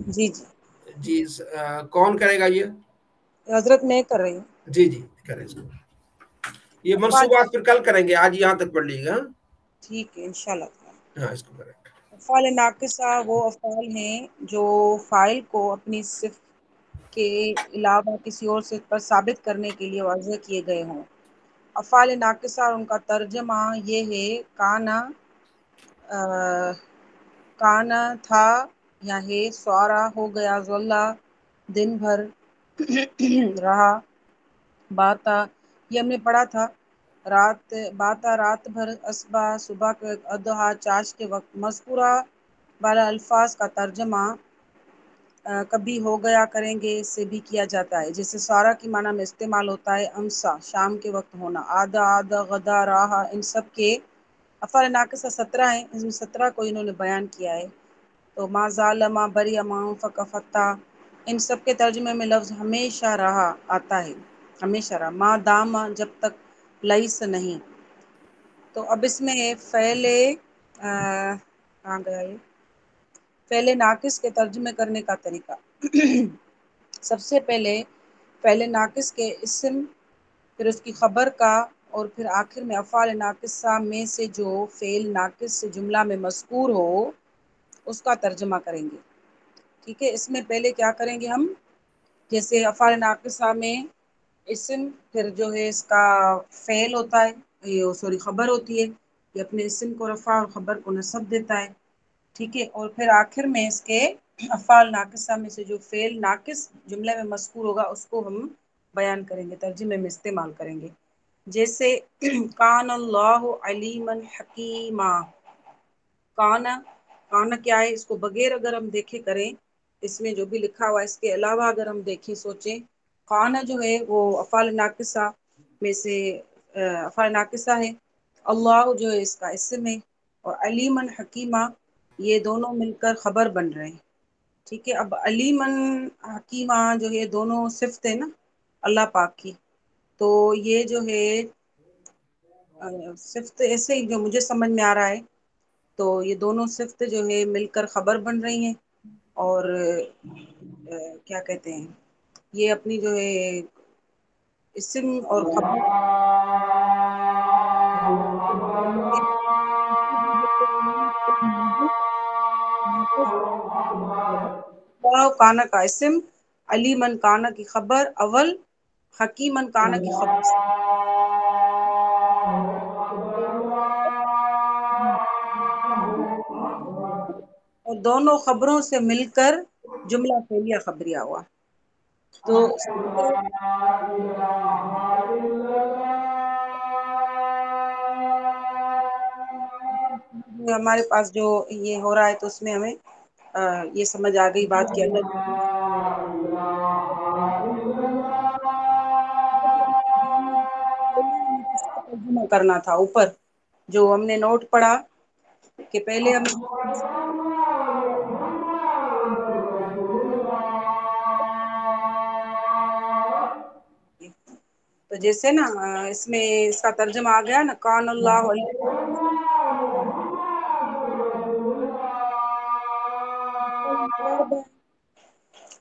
जी जी जी कौन करेगा ये? हजरत मैं कर रही हूँ। जी जी करें इसको। ये अफ़ाल, मंसूबात फिर कल करेंगे, आज यहाँ तक पढ़ लीजिएगा। ठीक है इंशाल्लाह। हाँ, इसको करें। अफ़ाल नाक़िसा वो अफ़ाल हैं जो फ़ाइल को अपनी सिफ़ के अलावा किसी और सिफ़ पर साबित करने के लिए वाज़ह किए गए हों। अफ़ाल नाक़िसा और उनका तर्जमा ये है काना, काना था या है, स्वारा हो गया, ज़ल्ला दिन भर रहा, बाता ये हमने पढ़ा था, रात बाता रात भर, असबा सुबह के वक्त, अदहा चाश के वक्त। मज़कूरा वाला अल्फाज का तर्जमा कभी हो गया करेंगे से भी किया जाता है, जैसे सारा की माना में इस्तेमाल होता है अमसा शाम के वक्त होना, आधा आधा, गदा, राहा, इन सब के अफ़ाल नाक़िसा 17 हैं, इसमें 17 को इन्होंने बयान किया है। तो मा ज़ालमा, बरिया, माँ, फ़का, फ़त्ता, इन सब के तर्जुमे में लफ्ज़ हमेशा रहा आता है, हमेशा रहा। मा दामा जब तक, लईस नहीं। तो अब इसमें फ़ेले कहाँ गया ये, फ़ेले नाक़िस के तर्जुमे करने का तरीका। सबसे पहले फ़ेले नाक़िस के इस्म, फिर उसकी ख़बर का, और फिर आखिर में अफ़ाल नाक़िसा में से जो फ़ेल नाक़िस से जुमला में मज़कूर हो उसका तर्जुमा करेंगे। ठीक है, इसमें पहले क्या करेंगे हम, जैसे अफ़ाल नाक़िसा में इस्म, फिर जो है इसका फ़ेल होता है, ये सॉरी ख़बर होती है, ये अपने इस्म को रफ़ा और ख़बर को नस्ब देता है। ठीक है, और फिर आखिर में इसके अफ़ाल नाक़िसा में से जो फ़ेल नाक़िस जुमले में मज़कूर होगा उसको हम बयान करेंगे, तर्जुमे में इस्तेमाल करेंगे। जैसे कान अल्लाहु अलीमन हकीमा, काना, काना क्या है, इसको बगैर अगर हम देखे करें, इसमें जो भी लिखा हुआ है इसके अलावा अगर हम देखें सोचें, काना जो है वो अफ़ाल नाकिसा में से अफ़ाल नाकिसा है, अल्लाह जो है इसका इसम है, और अलीमन हकीमा ये दोनों मिलकर खबर बन रहे हैं। ठीक है, अब अलीमन हकीमा जो है दोनों सिफ्त है ना अल्लाह पाक की, तो ये जो है सिफ्त ऐसे ही जो मुझे समझ में आ रहा है, तो ये दोनों सिफ्त जो है मिलकर खबर बन रही हैं, और क्या कहते हैं, ये अपनी जो है इस्म और खबर काना का इस्म, अली मन काना की खबर अव्वल, हकीमन काना की खबर और दोनों खबरों से मिलकर जुमला फेलिया खबरिया हुआ। तो हमारे पास जो ये हो रहा है तो उसमें हमें ये समझ आ गई बात की अगर तर्जुमा करना था ऊपर जो हमने नोट पढ़ा कि पहले हम तो जैसे ना इसमें इसका तर्जुमा आ गया ना, कान अल्लाह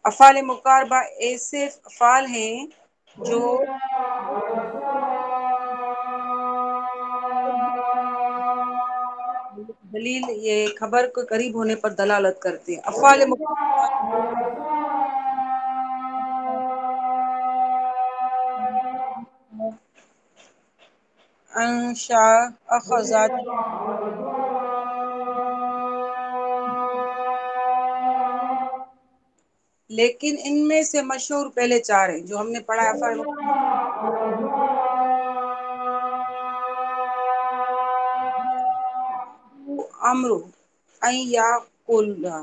अफ़ाल मुकारबा ऐसे अफ़ाल हैं जो दलील ये खबर को करीब होने पर दलालत करते हैं। अफ़ाल अंशा अखज़ात लेकिन इनमें से मशहूर पहले चार हैं जो हमने पढ़ा है। अफ़ाल अम्रु अय्याकुला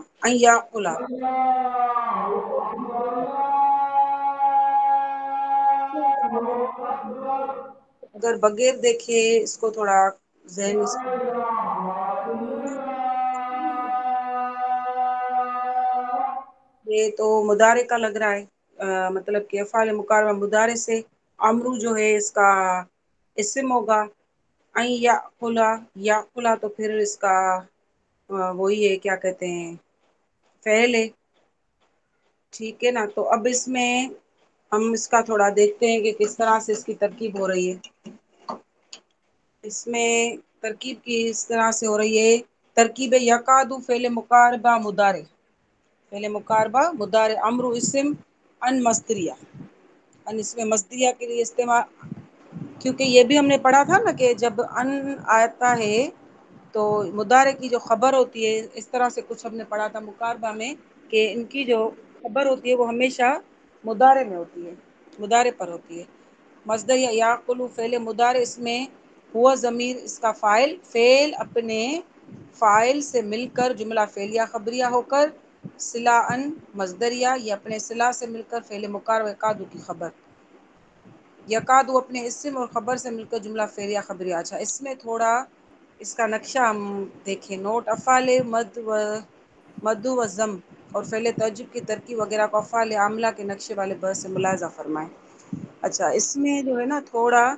अगर बगैर देखे इसको थोड़ा ज़हन ये तो मुदारे का लग रहा है, मतलब कि अफ़ाल मुकारबा मुदारे से, अम्रु जो है इसका इस्म होगा, याकुला तो फिर इसका वही है क्या कहते हैं फ़ेल है। ठीक है ना, तो अब इसमें हम इसका थोड़ा देखते हैं कि किस तरह से इसकी तरकीब हो रही है। इसमें तरकीब की इस तरह से हो रही है, तरकीब यकादु फ़ेल मुकारबा मुदारे, फ़ेल मुकारबा मुदारे, अम्रु इस्म अन मस्दरिया, अन इसमें मस्दरिया के लिए इस्तेमाल, क्योंकि ये भी हमने पढ़ा था ना कि जब अन आता है तो मुदारे की जो खबर होती है, इस तरह से कुछ हमने पढ़ा था मुकारबा में कि इनकी जो खबर होती है वो हमेशा मुदारे में होती है, मुदारे पर होती है। मस्दर या याकुलु फ़ेल मुदारे, इसमें हुआ ज़मीर इसका फ़ाइल, फ़ेल अपने फ़ाइल से मिलकर जुमला फ़ेलिया खबरिया होकर, सिला अन मस्दरिया ये अपने सिला से मिलकर फ़ेल मुकारबा यकादु की खबर, यकादु अपने इस्म और खबर से मिलकर जुमला फ़ेलिया खबरिया। अच्छा, इसमें थोड़ा इसका नक्शा हम देखें, नोट अफ़ाल मद व ज़म और फ़ेल तअज्जुब की तरकीब वगैरह को अफ़ाल आमला के नक्शे वाले बहस से मुलाज़ा फरमाएं। अच्छा, इसमें जो है ना थोड़ा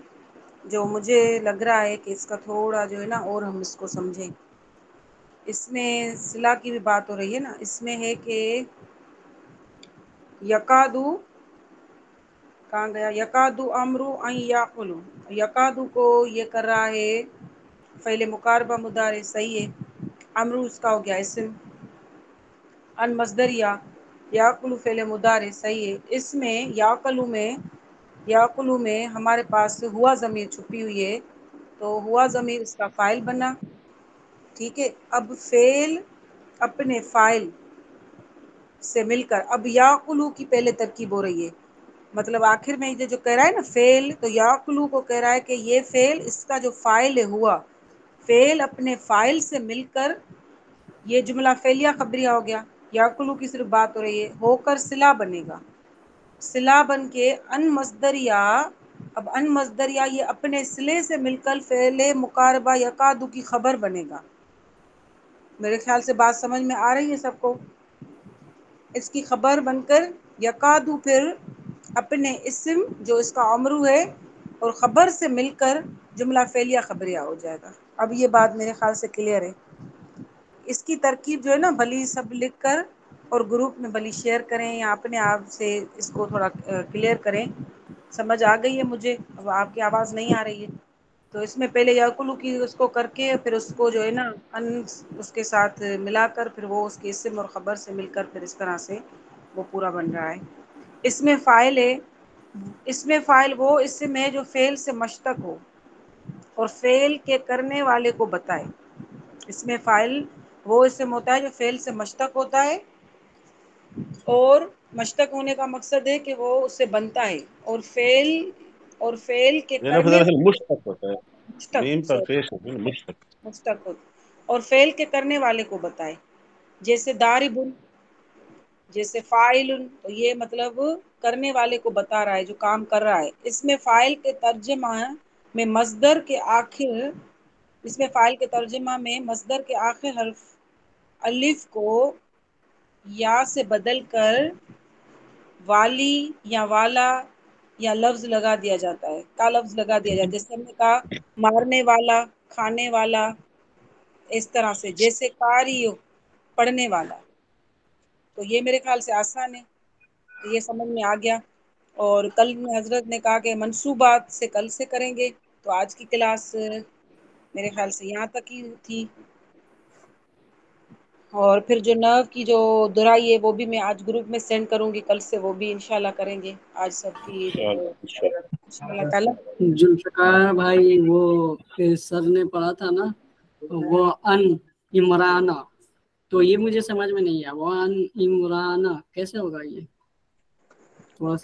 जो मुझे लग रहा है कि इसका थोड़ा जो है ना और हम इसको समझें, इसमें सिला की भी बात हो रही है ना, इसमें है कि यकादु कहाँ गया, यकादु अम्रु अन याकुलु, यकादु को ये कर रहा है फ़ेल मुकारबा मुदारे, सही है, अम्रु उसका हो गया इस्म, अन मस्दरिया याकुलु फ़ेल मुदारे, सही है। इसमें याकुलु में हमारे पास हुआ ज़मीर छुपी हुई है, तो हुआ ज़मीर इसका फ़ाइल बना। ठीक है, अब फ़ेल अपने फ़ाइल से मिलकर, अब याकुलु की पहले तरकीब हो रही है, मतलब आखिर में ये जो कह रहा है ना फ़ेल, तो याकुलु को कह रहा है कि ये फ़ेल इसका जो फ़ाइल है हुआ, फ़ेल अपने फ़ाइल से मिलकर ये जुमला फ़ेलिया खबरिया हो गया। याकुलु की सिर्फ बात हो रही है, होकर सिला बनेगा, صلہ بن کے ان مصدریہ، اب ان مصدریہ یہ اپنے صلے سے مل کر فعل مقاربہ یکادو کی خبر بنے گا. میرے خیال سے بات سمجھ میں آ رہی ہے سب کو. اس کی خبر بن کر یکادو پھر اپنے اسم جو اس کا عمرو ہے اور خبر سے مل کر جملہ فعلیہ خبریہ ہو جائے گا. اب یہ بات میرے خیال سے کلیئر ہے. اس کی ترکیب جو ہے نا بھلی سب لکھ کر اور گروپ میں بھلی شیئر کریں یا اپنے آپ سے اس کو تھوڑا کلیئر کریں. سمجھ آ گئی ہے مجھے، اب آپ کی آواز نہیں آ رہی ہے. تو اس میں پہلے یاکلو کی اس کو کر کے پھر اس کو جو ہے نا اس کے ساتھ ملا کر پھر وہ اس کے اسم اور خبر سے مل کر پھر اس طرح سے وہ پورا بن رہا ہے. اس میں فاعل ہے، اس میں فاعل وہ اسم ہے جو فعل سے مشتق ہو اور فعل کے کرنے والے کو بتائے. اس میں فاعل وہ اسم ہوتا ہے جو فعل سے مشتق ہوتا ہے اور مشتق ہونے کا مقصد ہے کہ وہ اس سے بنتا ہے اور فعل کے کرنے مشتق ہوتا ہے، میم پر مشتق پیش ہے مشتق. مشتق ہوتا اور فعل کے کرنے والے کو بتائے. جیسے داربن، جیسے فاعل، تو یہ مطلب کرنے والے کو بتا رہا ہے جو کام کر رہا ہے. اس میں فاعل کے ترجمہ میں مصدر کے آخر حرف الف کو یا سے بدل کر والی یا والا یا لفظ لگا دیا جاتا ہے، کا لفظ لگا دیا جاتا ہے. جیسے ہم نے کہا مارنے والا، کھانے والا، اس طرح سے. جیسے قاری پڑھنے والا. تو یہ میرے خیال سے آسان ہے، یہ سمجھ میں آ گیا. اور کل میں حضرت نے کہا کہ منصوبات سے کل سے کریں گے. تو آج کی کلاس میرے خیال سے یہاں تک ہی تھی. اور پھر جو نحو کی جو دہرائی ہے وہ بھی میں آج گروپ میں سینڈ کروں گی، کل سے وہ بھی انشاءاللہ کریں گے. آج سب کی انشاءاللہ تعالی. ذوالفقار بھائی وہ سر نے پڑھا تھا نا وہ ان عمرانہ، تو یہ مجھے سمجھ میں نہیں آیا. وہ ان عمرانہ کیسے ہوگا یہ؟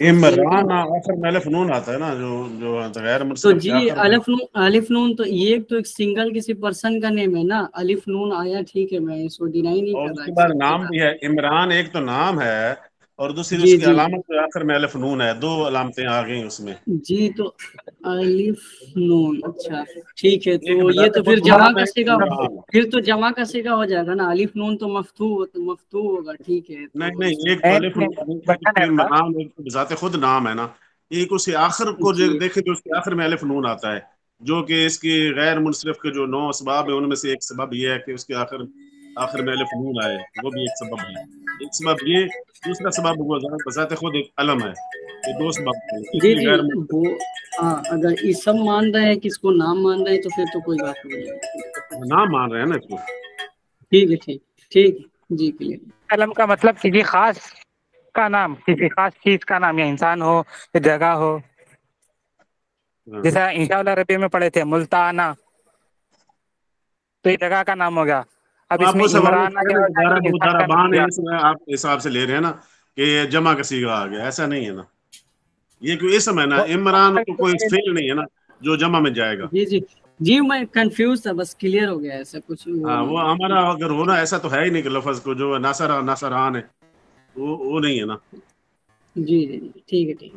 عمران آخر میں الف نون آتا ہے نا جو غیر تو منصرف جی کے آخر الف نون تو یہ تو ایک سنگل کسی پرسن کا نیم ہے نا. الف نون آیا ٹھیک ہے، میں اس کو ڈینائی نہیں اور کر اس رہا. کے بعد نام بھی ہے عمران. ایک تو نام ہے اور دوسری جی اس کی جی علامت جو آخر میں الف نون ہے. دو علامتیں آ گئی اس میں. جی تو الف نون، اچھا ٹھیک ہے. ایک تو یہ بذات تو پھر خود جمع نام کا ہے سیگا، عمران. پھر تو جمع کا سیگا ہو جائے گا نا. الف نون تو مفتوح ہوگا. ٹھیک ہے. نہیں ایک تو الف عمران، ایک تو بذات خود نام ہے نا. ایک اس کے آخر کو جو دیکھیں تو اس کے آخر میں الف نون آتا ہے، جو کہ اس کی غیر منصرف کے جو 9 اسباب ہیں ان میں سے ایک سبب یہ ہے کہ اس کے آخر میں الف نون آئے. وہ بھی ایک سبب ہے. ایک سبب یہ، دوسرا سبب وہ بذات خود ایک علم ہے. یہ دو سبب ہیں اس جی لیے جی غیر وہ اگر اسم مان رہے ہیں کس کو نام مان رہے ہیں تو پھر تو کوئی بات نہیں ہے. نام مان رہے ہیں نا اس کو. ٹھیک ہے ٹھیک جی کلیئر. علم کا مطلب کسی خاص کا نام، کسی خاص چیز کا نام، یا انسان ہو یا جگہ ہو. جیسا انشاءاللہ ربی میں پڑھے تھے ملتانہ، تو یہ جگہ کا نام ہو گیا. اب اس آپ میں اس حوالے عمرانہ کیا ہوتا ہے کہ انسان کا نام ہو دارابان ہے، گیا. اس میں آپ حساب سے لے رہے ہیں نا کہ یہ جمع کا صیغہ آ گیا. ایسا نہیں ہے نا. یہ کوئی اسم ہے نا. عمران کو کوئی فعل نہیں ہے نا جو جمع میں جائے گا. جی میں کنفیوز تھا، بس کلیئر ہو گیا. ایسا کچھ وہ ہمارا اگر ہونا ایسا تو ہے ہی نہیں کہ لفظ کو جو ناصران ہے وہ نہیں ہے نا. جی ٹھیک ہے.